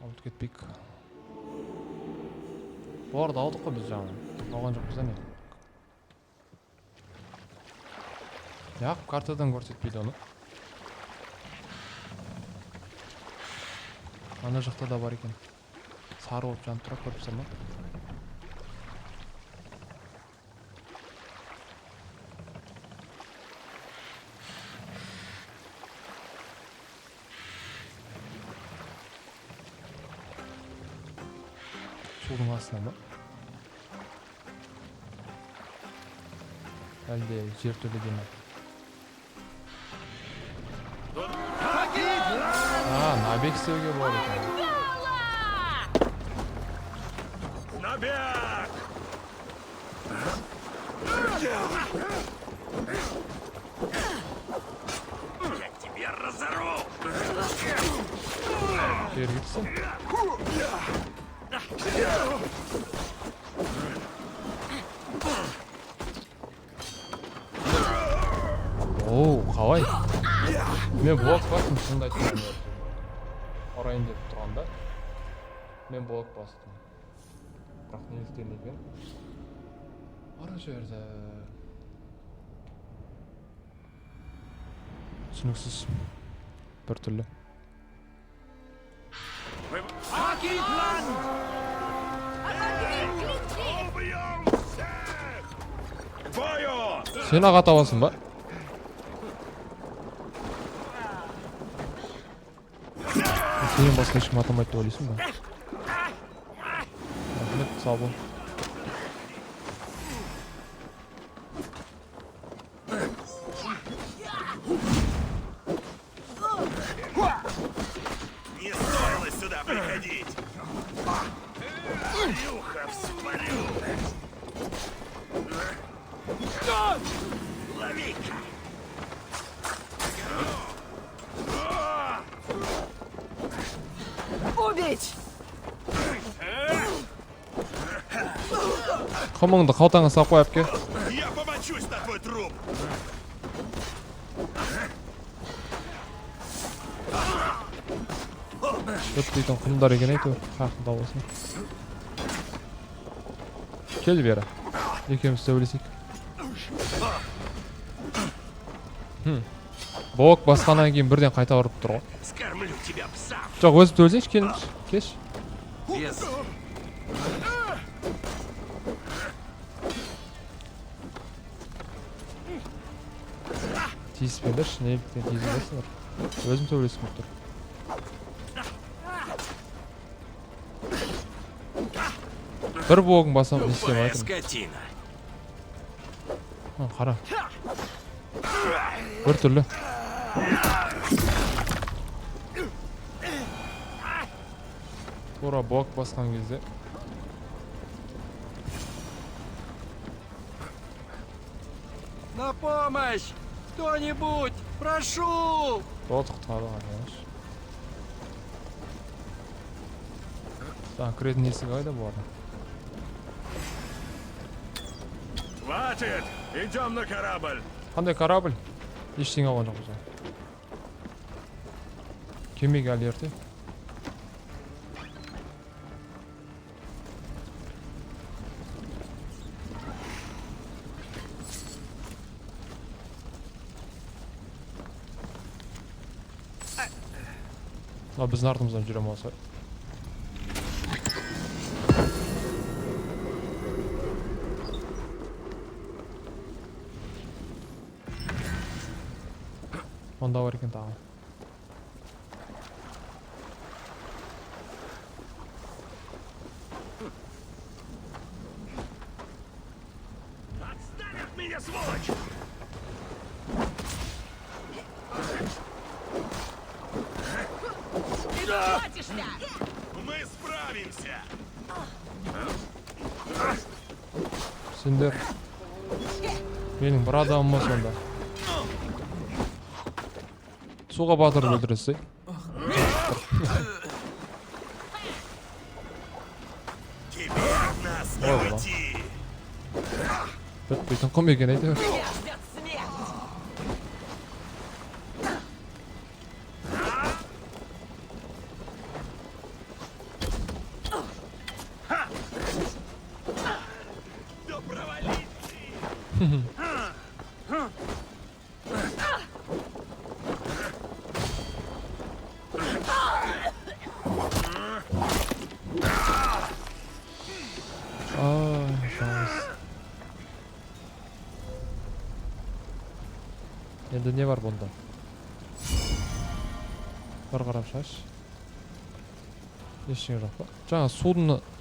[SPEAKER 1] Алып кетпейік. Bu arada aldık mı biz canım? Alған жоқпыз да не? Яқ, картадан көрсетпейді оны. Ана жақта да бар екен. Сары болып жанып тұрып көріп тұрсам ба? Судың астына ба? Әлде жер төледі ме? Набег істеуге болады екен.
[SPEAKER 2] Набег!
[SPEAKER 5] Я тебе разорву!
[SPEAKER 1] Beri gitsin. Oo, қалай? Мен блок бастым, шынымды айтсам. Орайын деп тұрғанда. Мен блок бастым. Бірақ неліктен екен? Ара жерде. Түсініксіз. Bir türlü. Sen ağa табасың ба? Сенен басқа ешкім атамайды деп ойлайсың ба? Рахмет, сау бол.
[SPEAKER 2] Не стоило сюда приходить. Юха вспорю. Лови-ка.
[SPEAKER 10] Убить!
[SPEAKER 1] Қымыңды қалтаңа салып қойып ке.
[SPEAKER 2] Я помочусь на твой труп.
[SPEAKER 1] Жұрт дейтін құмдар екен әйтеуір. Хақында болсын. Кел бері. Екеуміз сөйлесейік. Блок басқаннан кейін бірден қайта ұрып тұр ғой.
[SPEAKER 2] Скормлю тебя псам.
[SPEAKER 1] Жоқ, өзім төлесейші, келіңізші. Кеш.
[SPEAKER 2] Без.
[SPEAKER 1] Тиіспеңдерші, неліктен тиіспеңдерсіңдер. Өзім төлесім тұр. Бір блогын басам, не істеймін айтым.
[SPEAKER 2] Скотина.
[SPEAKER 1] Қара. Bir türlü. Тура блок басқан кезде.
[SPEAKER 8] На помощь! Кто-нибудь! Прошу!
[SPEAKER 1] Толықтықтады ғана. Так, кіретін есік қайда bu arada?
[SPEAKER 2] Хватит! Идем на корабль.
[SPEAKER 1] Қандай корабль? Ештеңе алған жоқ бізде. Кемеге әлі ерте. Біздің артымыздан жүрем olsa. Онда бар екен тағы.
[SPEAKER 2] Отстань от меня, сволочь! Мы справимся!
[SPEAKER 1] Сендер. Менің бір адамым ма сонда? Суға батырып өлтіресіз.
[SPEAKER 2] Тебе от нас не уйти!
[SPEAKER 1] Бітпейтін құм екен әйтеуір.
[SPEAKER 2] Да провались!
[SPEAKER 1] Енді не бар бұнда? Бір қарап шаш. Ештеңе жоқ па? Жаңа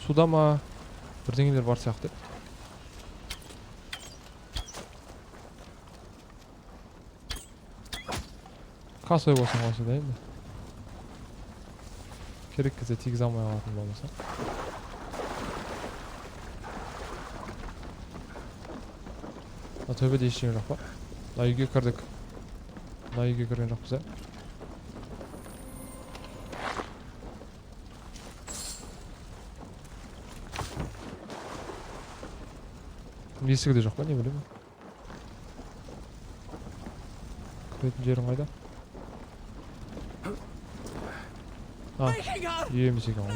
[SPEAKER 1] суда ма бірдеңелер бар сияқты. Касой болсын осы да енді. Керек кезде тигіз алмай қалатын болмаса. Төбеде ештеңе жоқ па? Мына үйге кірдік. Мына үйге кірген жоқпыз, ә? Есігі де жоқ па, не білейін. Кіретін жерің қайда? Үйеміз екен ғой.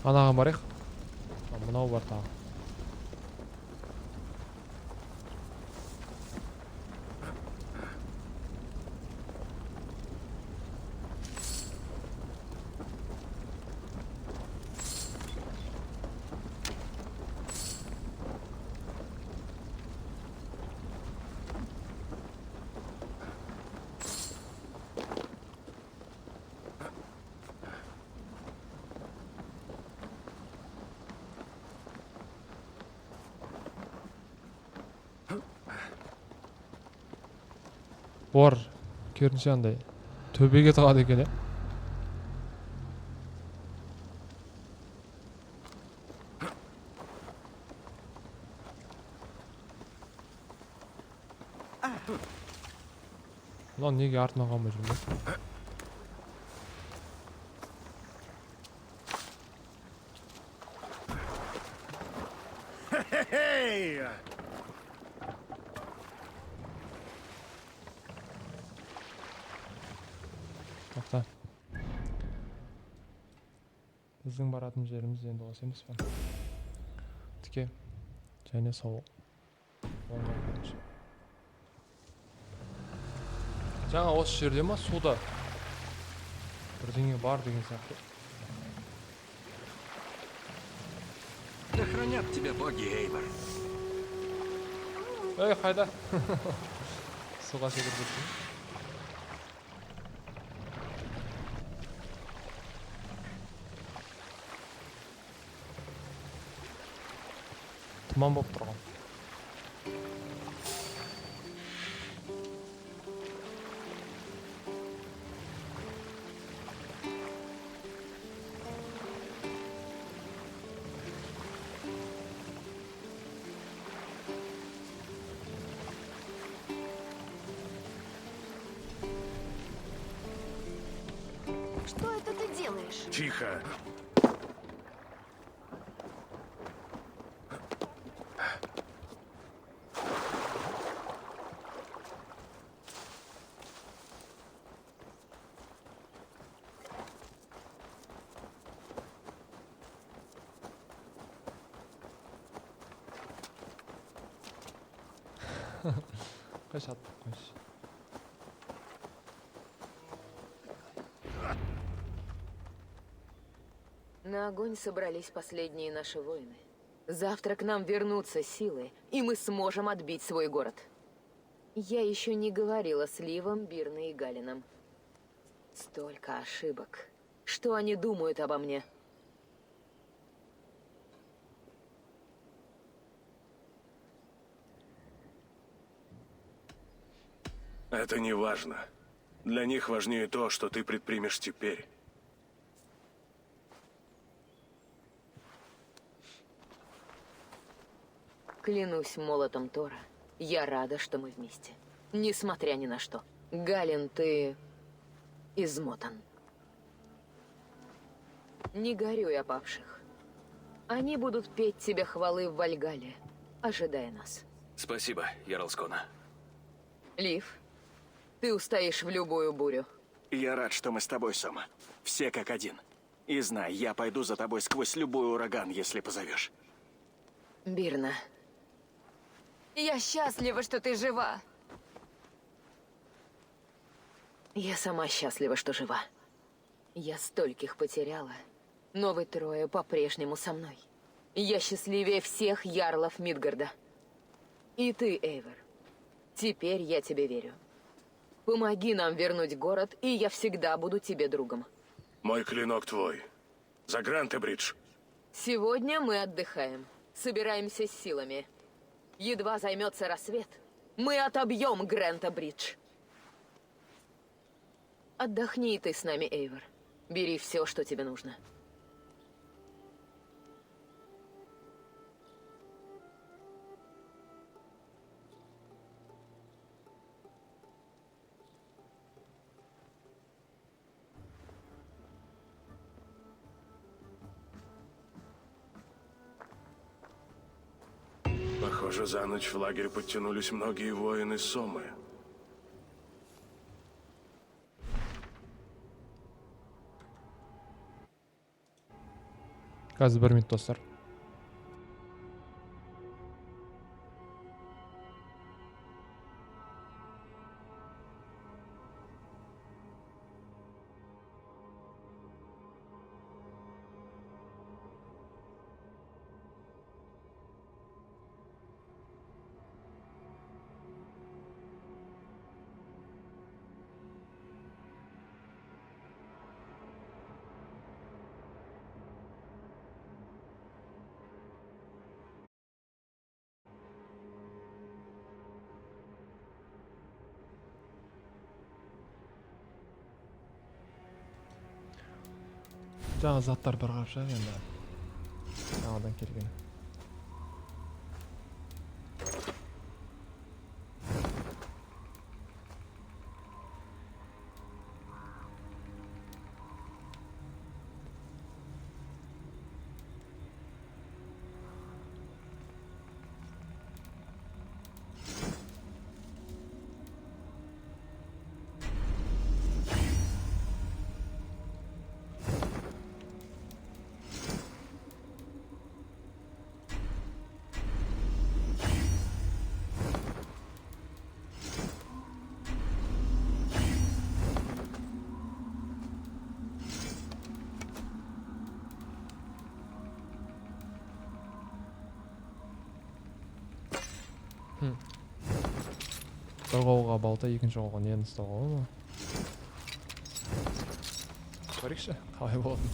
[SPEAKER 1] Анаған барайық. Мынау бар тағы. Бар, керінше андай төбеге тығады екен, Lan неге артына қалмай жүрмін? Тоқта. Біздің баратын жеріміз енді осы емес пе? Тіке және сау. Жаңа осы жерде ма суда бірдеңе бар деген сияқты.
[SPEAKER 8] Да хранят тебя боги, Эйвор.
[SPEAKER 1] Эй, қайда? Суға секіріп кеттім. Тұман болып тұрған.
[SPEAKER 6] Что это ты делаешь?
[SPEAKER 2] Тихо.
[SPEAKER 1] Қайшы аттық қойшы.
[SPEAKER 10] На огонь собрались последние наши воины. Завтра к нам вернутся силы, и мы сможем отбить свой город. Я еще не говорила с Ливом, Бирной и Галином. Столько ошибок. Что они думают обо мне?
[SPEAKER 2] Это не важно. Для них важнее то, что ты предпримешь теперь.
[SPEAKER 10] Клянусь молотом Тора, я рада, что мы вместе. Несмотря ни на что. Галин, ты измотан. Не горюй о павших. Они будут петь тебе хвалы в Вальгале, ожидая нас.
[SPEAKER 3] Спасибо, Ярл Скона.
[SPEAKER 10] Лив, ты устоишь в любую бурю.
[SPEAKER 7] Я рад, что мы с тобой, Сома. Все как один. И знай, я пойду за тобой сквозь любой ураган, если позовешь.
[SPEAKER 10] Бирна.
[SPEAKER 12] Я счастлива, что ты жива.
[SPEAKER 10] Я сама счастлива, что жива. Я стольких потеряла, но вы трое по-прежнему со мной. Я счастливее всех ярлов Мидгарда. И ты, Эйвор. Теперь я тебе верю. Помоги нам вернуть город, и я всегда буду тебе другом.
[SPEAKER 2] Мой клинок твой. За Грантебридж.
[SPEAKER 10] Сегодня мы отдыхаем. Собираемся с силами. Едва займется рассвет, мы отобьем Грента-Бридж. Отдохни и ты с нами, Эйвор. Бери все, что тебе нужно.
[SPEAKER 2] Похоже, за ночь в лагерь подтянулись многие воины Сомы.
[SPEAKER 1] Қазір 1 минут достар. Жаңа заттар бір қарап шығайық енді. Жаңадан келген. Bir qovға балта, екінші qovға нені ұстауға ма? Көрейікші, қалай болатын.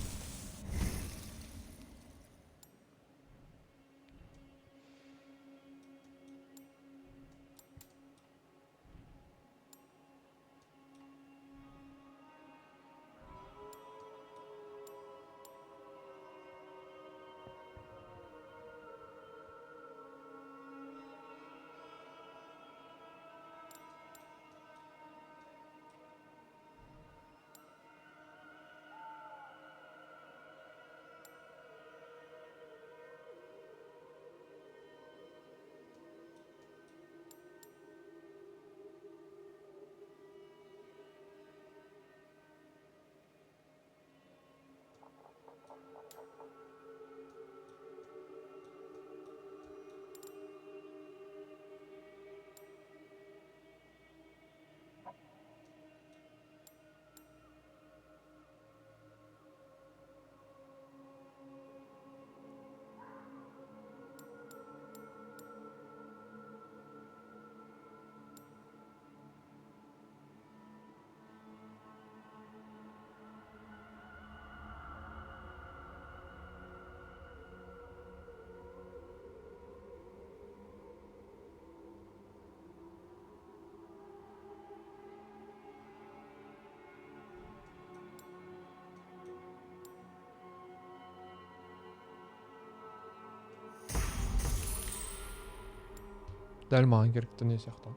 [SPEAKER 1] Дәл маған керекті не сияқты.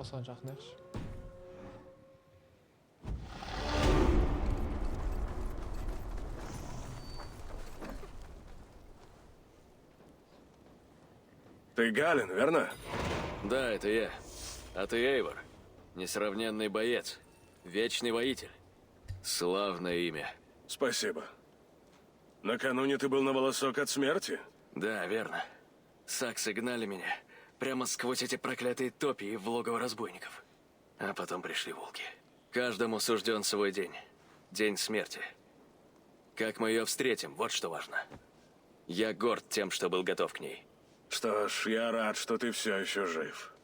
[SPEAKER 1] Осыған жақындайықшы.
[SPEAKER 2] Ты Галин, верно?
[SPEAKER 3] Да, это я. А ты Эйвор. Несравненный боец. Вечный воитель. Славное имя.
[SPEAKER 2] Спасибо. Накануне ты был на волосок от смерти?
[SPEAKER 3] Да, верно. Саксы гнали меня прямо сквозь эти проклятые топи в логово разбойников. А потом пришли волки. Каждому сужден свой день. День смерти. Как мы ее встретим, вот что важно. Я горд тем, что был готов к ней.
[SPEAKER 2] Что ж, я рад, что ты все еще жив.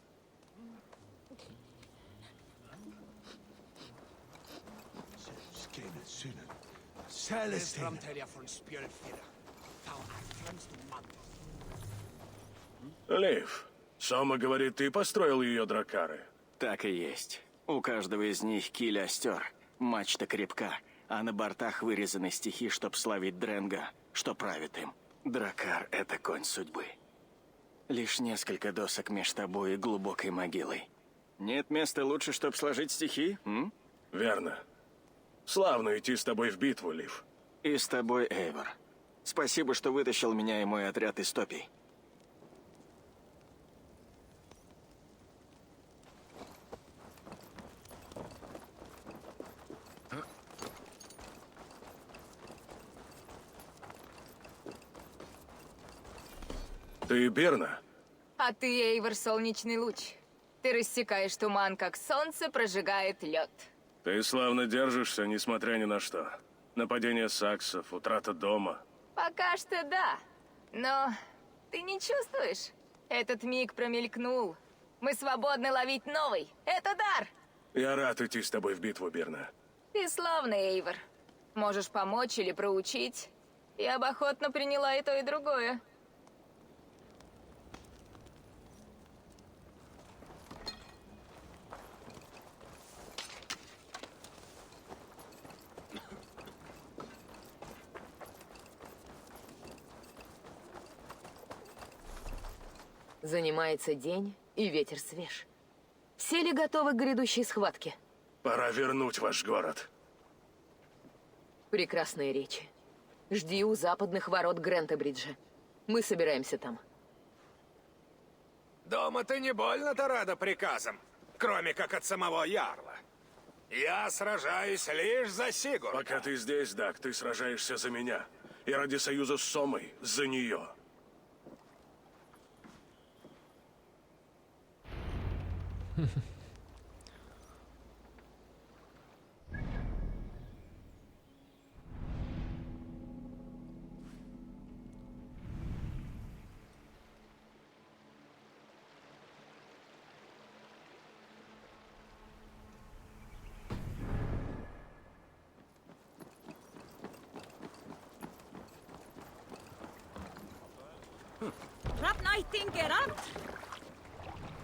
[SPEAKER 2] Лив, Сома говорит, ты построил ее дракары.
[SPEAKER 7] Так и есть. У каждого из них киль остер, мачта крепка, а на бортах вырезаны стихи, чтоб славить Дренга, что правит им. Дракар — это конь судьбы. Лишь несколько досок меж тобой и глубокой могилой. Нет места лучше, чтоб сложить стихи, м?
[SPEAKER 2] Верно. Славно идти с тобой в битву, Лив.
[SPEAKER 7] И с тобой, Эйвор. Спасибо, что вытащил меня и мой отряд из топий.
[SPEAKER 2] Ты Бирна?
[SPEAKER 12] А ты, Эйвор, солнечный луч. Ты рассекаешь туман, как солнце прожигает лед.
[SPEAKER 2] Ты славно держишься, несмотря ни на что. Нападение саксов, утрата дома.
[SPEAKER 12] Пока что да. Но ты не чувствуешь? Этот миг промелькнул. Мы свободны ловить новый. Это дар.
[SPEAKER 2] Я рад идти с тобой в битву, Бирна.
[SPEAKER 12] Ты славный, Эйвор. Можешь помочь или проучить. Я бы охотно приняла и то, и другое.
[SPEAKER 10] Занимается день, и ветер свеж. Все ли готовы к грядущей схватке?
[SPEAKER 2] Пора вернуть ваш город.
[SPEAKER 10] Прекрасные речи. Жди у западных ворот Грента-Бриджа. Мы собираемся там.
[SPEAKER 13] Дома ты не больно-то рада приказам, кроме как от самого Ярла. Я сражаюсь лишь за Сигурда.
[SPEAKER 2] Пока ты здесь, Даг, ты сражаешься за меня. И ради союза с Сомой, за нее.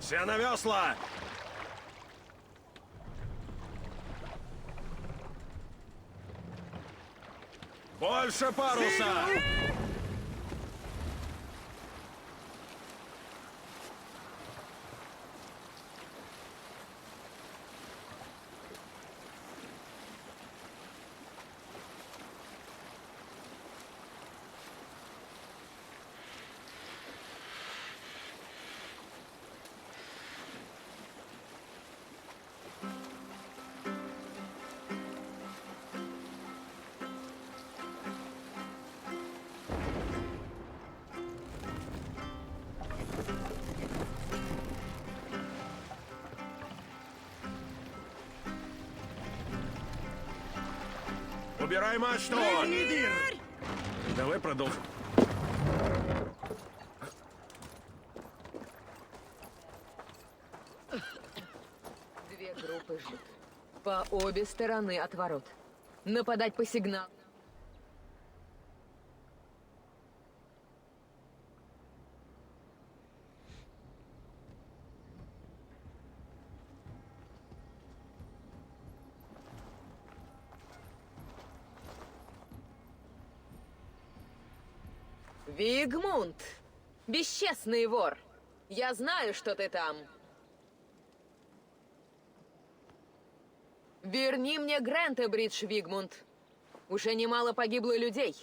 [SPEAKER 13] Все на весла! Больше паруса!
[SPEAKER 2] Убирай мачту! Давай продолжим.
[SPEAKER 10] Две группы ждут. По обе стороны от ворот. Нападать по сигналу. Вигмунд! Бесчестный вор! Я знаю, что ты там. Верни мне Грента-Бридж, Вигмунд. Уже немало погибло людей.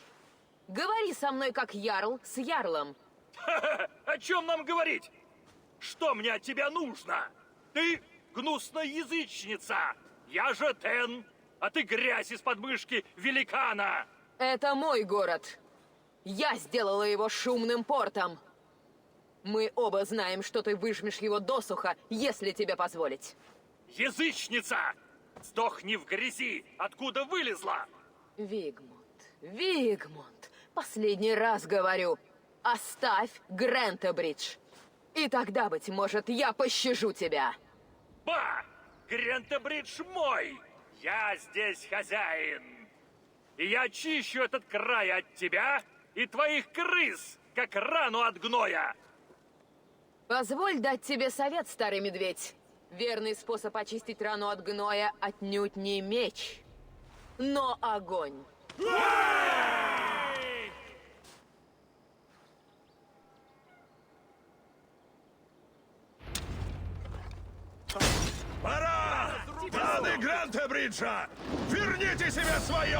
[SPEAKER 10] Говори со мной, как ярл с ярлом.
[SPEAKER 5] О чем нам говорить? Что мне от тебя нужно? Ты гнусная язычница. Я же Тен, а ты грязь из подмышки великана.
[SPEAKER 10] Это мой город. Я сделала его шумным портом. Мы оба знаем, что ты выжмешь его досуха, если тебе позволить.
[SPEAKER 5] Язычница! Сдохни в грязи! Откуда вылезла?
[SPEAKER 10] Вигмунд, Вигмунд, последний раз говорю, оставь Грентобридж. И тогда, быть может, я пощажу тебя.
[SPEAKER 5] Ба! Грентобридж мой! Я здесь хозяин! И я очищу этот край от тебя и твоих крыс, как рану от гноя!
[SPEAKER 10] Позволь дать тебе совет, старый медведь. Верный способ очистить рану от гноя отнюдь не меч, но огонь.
[SPEAKER 2] Пора! Паны Грентобриджа! Верните себе свое!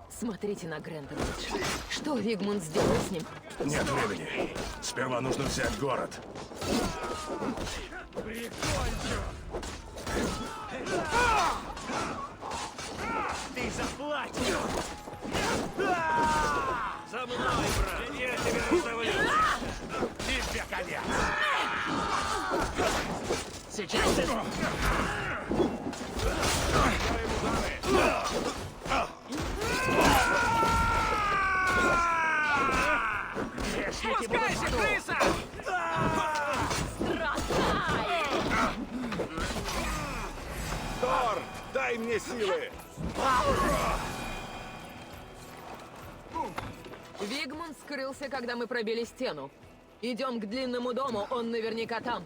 [SPEAKER 10] Смотрите на Грентобридж. Что Вигмунд сделал с ним?
[SPEAKER 2] Нет времени. Сперва нужно взять город.
[SPEAKER 5] Ты заплатишь! За мной, брат! Я тебя раздавлю! Тебе конец!
[SPEAKER 9] Сейчас ты...
[SPEAKER 5] Спускайся, крыса!
[SPEAKER 13] Тор, дай мне силы!
[SPEAKER 10] Вигмунд скрылся, когда мы пробили стену. Идем к длинному дому, он наверняка там.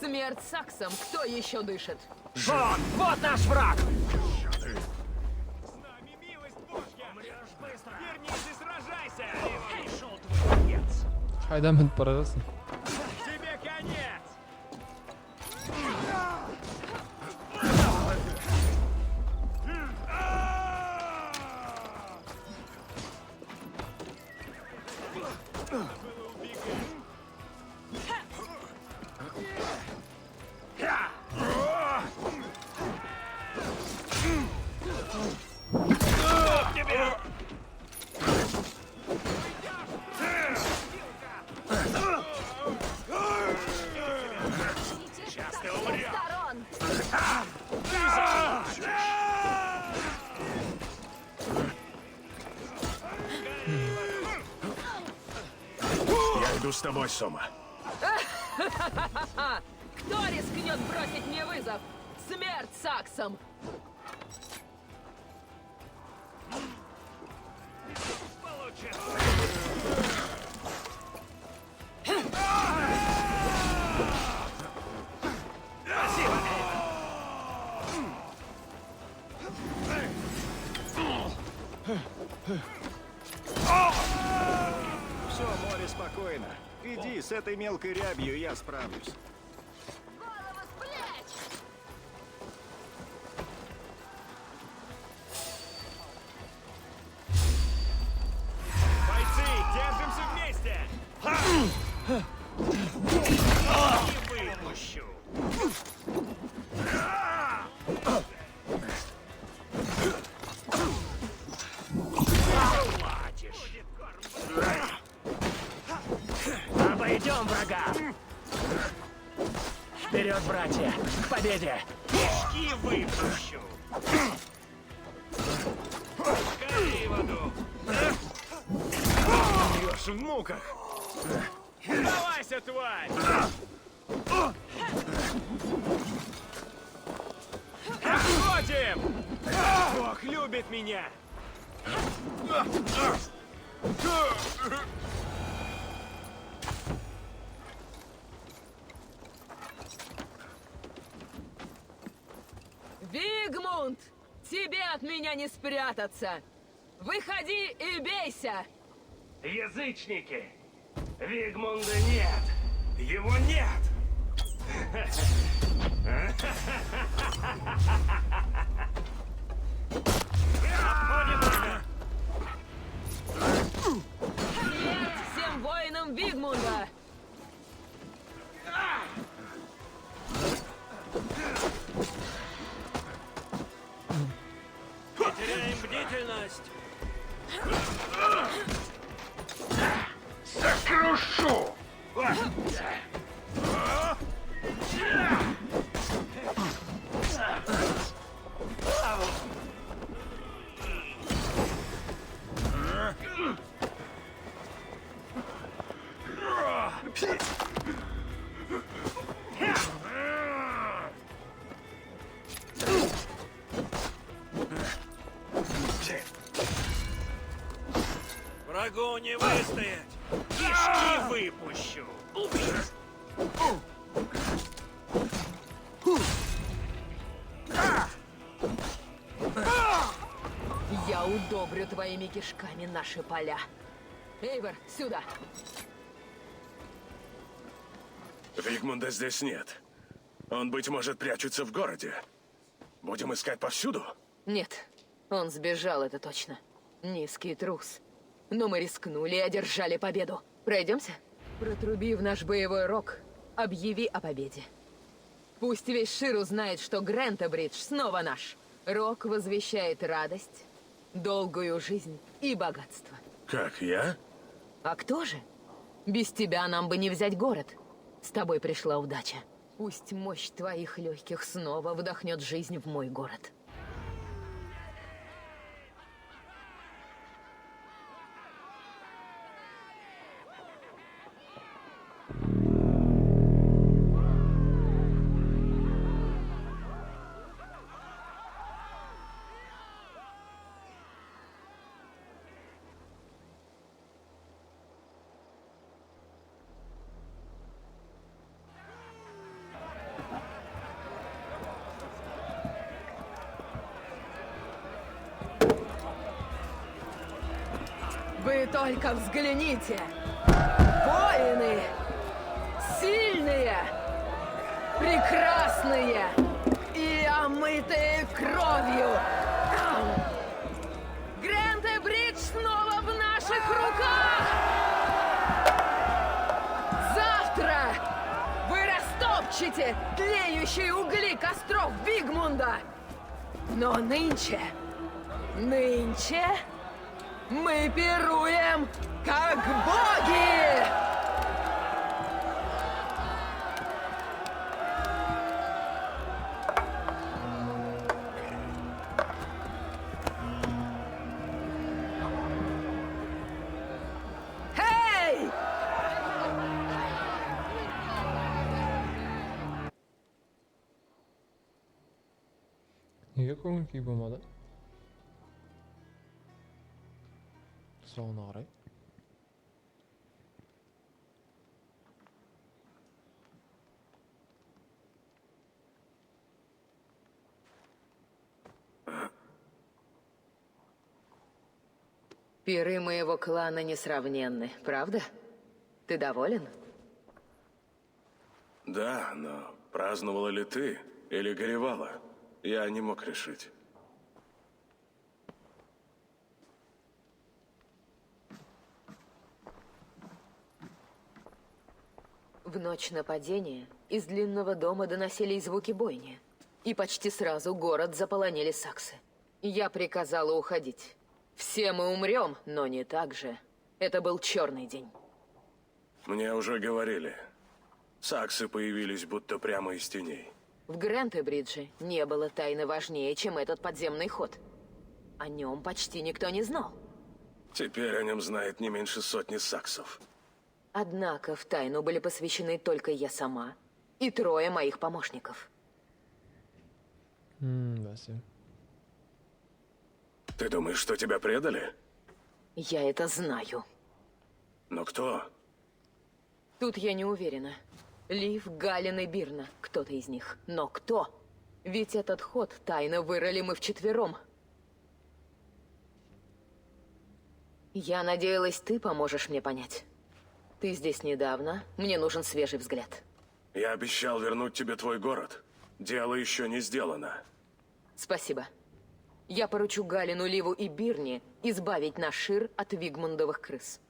[SPEAKER 10] Смерть саксам, кто еще дышит?
[SPEAKER 5] Вот! Вот наш враг!
[SPEAKER 1] Қайда мініп бара жатсың?
[SPEAKER 5] Тебе конец!
[SPEAKER 2] Я иду с тобой, Сома.
[SPEAKER 10] Кто рискнет бросить мне вызов? Смерть саксам!
[SPEAKER 7] Все, море спокойно. Иди, с этой мелкой рябью я справлюсь.
[SPEAKER 5] Бойцы, держимся вместе! Не выпущу!
[SPEAKER 9] Обойдем врага! Вперед, братья! К победе!
[SPEAKER 5] Кишки выпущу! Скорее в аду!
[SPEAKER 2] Умрешь в муках.
[SPEAKER 5] Сдавайся, тварь! Отходим! Бог любит меня!
[SPEAKER 10] Вигмунд! Тебе от меня не спрятаться! Выходи и бейся!
[SPEAKER 5] Язычники! Вигмунда нет! Его нет!
[SPEAKER 10] Смерть всем воинам Вигмунда!
[SPEAKER 5] Не теряем бдительность!
[SPEAKER 2] Сокрушу!
[SPEAKER 5] Врагу не выстоять! Кишки выпущу!
[SPEAKER 10] Я удобрю твоими кишками наши поля. Эйвор, сюда!
[SPEAKER 2] Вигмунда здесь нет. Он, быть может, прячется в городе. Будем искать повсюду?
[SPEAKER 10] Нет, он сбежал, это точно. Низкий трус. Но мы рискнули и одержали победу. Пройдемся? Протруби в наш боевой рог. Объяви о победе. Пусть весь Шир узнает, что Грентобридж снова наш. Рог возвещает радость, долгую жизнь и богатство.
[SPEAKER 2] Как, я?
[SPEAKER 10] А кто же? Без тебя нам бы не взять город. С тобой пришла удача. Пусть мощь твоих легких снова вдохнет жизнь в мой город. Вы только взгляните! Воины! Сильные! Прекрасные! И омытые кровью! Грентобридж снова в наших руках! Завтра вы растопчете тлеющие угли костров Вигмунда! Но нынче мы пируем как боги! Эй!
[SPEAKER 1] Nega ko'ngil kuyib bo'lmadi? Sog'ini qaray.
[SPEAKER 10] Пиры моего клана несравненны, правда? Ты доволен?
[SPEAKER 2] Да, но праздновала ли ты или горевала? Я не мог решить.
[SPEAKER 10] В ночь нападения из длинного дома доносились звуки бойни. И почти сразу город заполонили саксы. Я приказала уходить. Все мы умрем, но не так же. Это был черный день.
[SPEAKER 2] Мне уже говорили. Саксы появились будто прямо из теней.
[SPEAKER 10] В Грентобридже не было тайны важнее, чем этот подземный ход. О нем почти никто не знал.
[SPEAKER 2] Теперь о нем знает не меньше сотни саксов.
[SPEAKER 10] Однако в тайну были посвящены только я сама и 3 моих помощников.
[SPEAKER 1] Баси.
[SPEAKER 2] Ты думаешь, что тебя предали?
[SPEAKER 10] Я это знаю.
[SPEAKER 2] Но кто?
[SPEAKER 10] Тут я не уверена. Лив, Галин и Бирна. Кто-то из них. Но кто? Ведь этот ход тайно вырыли мы вчетвером. Я надеялась, ты поможешь мне понять. Ты здесь недавно. Мне нужен свежий взгляд.
[SPEAKER 2] Я обещал вернуть тебе твой город. Дело еще не сделано.
[SPEAKER 10] Спасибо. Я поручу Галину, Ливу и Бирне избавить наш Шир от вигмундовых крыс.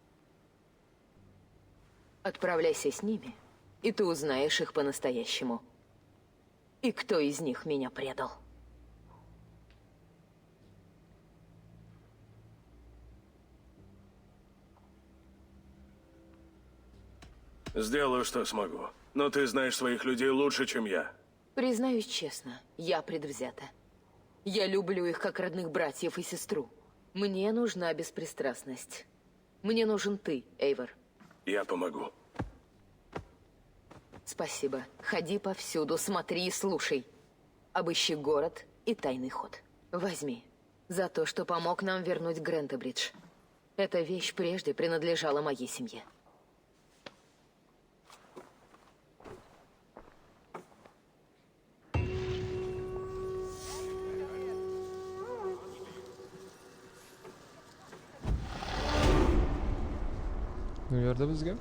[SPEAKER 10] Отправляйся с ними, и ты узнаешь их по-настоящему. И кто из них меня предал.
[SPEAKER 2] Сделаю, что смогу. Но ты знаешь своих людей лучше, чем я.
[SPEAKER 10] Признаюсь честно, я предвзята. Я люблю их как родных братьев и сестру. Мне нужна беспристрастность. Мне нужен ты, Эйвор.
[SPEAKER 2] Я помогу.
[SPEAKER 10] Спасибо. Ходи повсюду, смотри и слушай. Обыщи город и тайный ход. Возьми. За то, что помог нам вернуть Грентобридж. Эта вещь прежде принадлежала моей семье.
[SPEAKER 1] Bu yerda bizga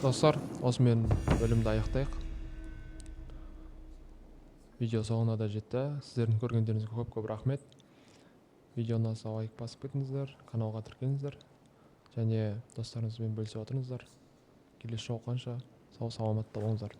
[SPEAKER 1] Dostlar, osmen bölümde аяқтайық. Видео соңына да жетті. Сіздердің көргендеріңізге көп рахмет. Видеоны лайк басып кетіңіздер, каналға тіркеліңіздер және достарыңызбен бөлісіп отырыңыздар. Келесі жолыққанша сау саламатта болыңыздар.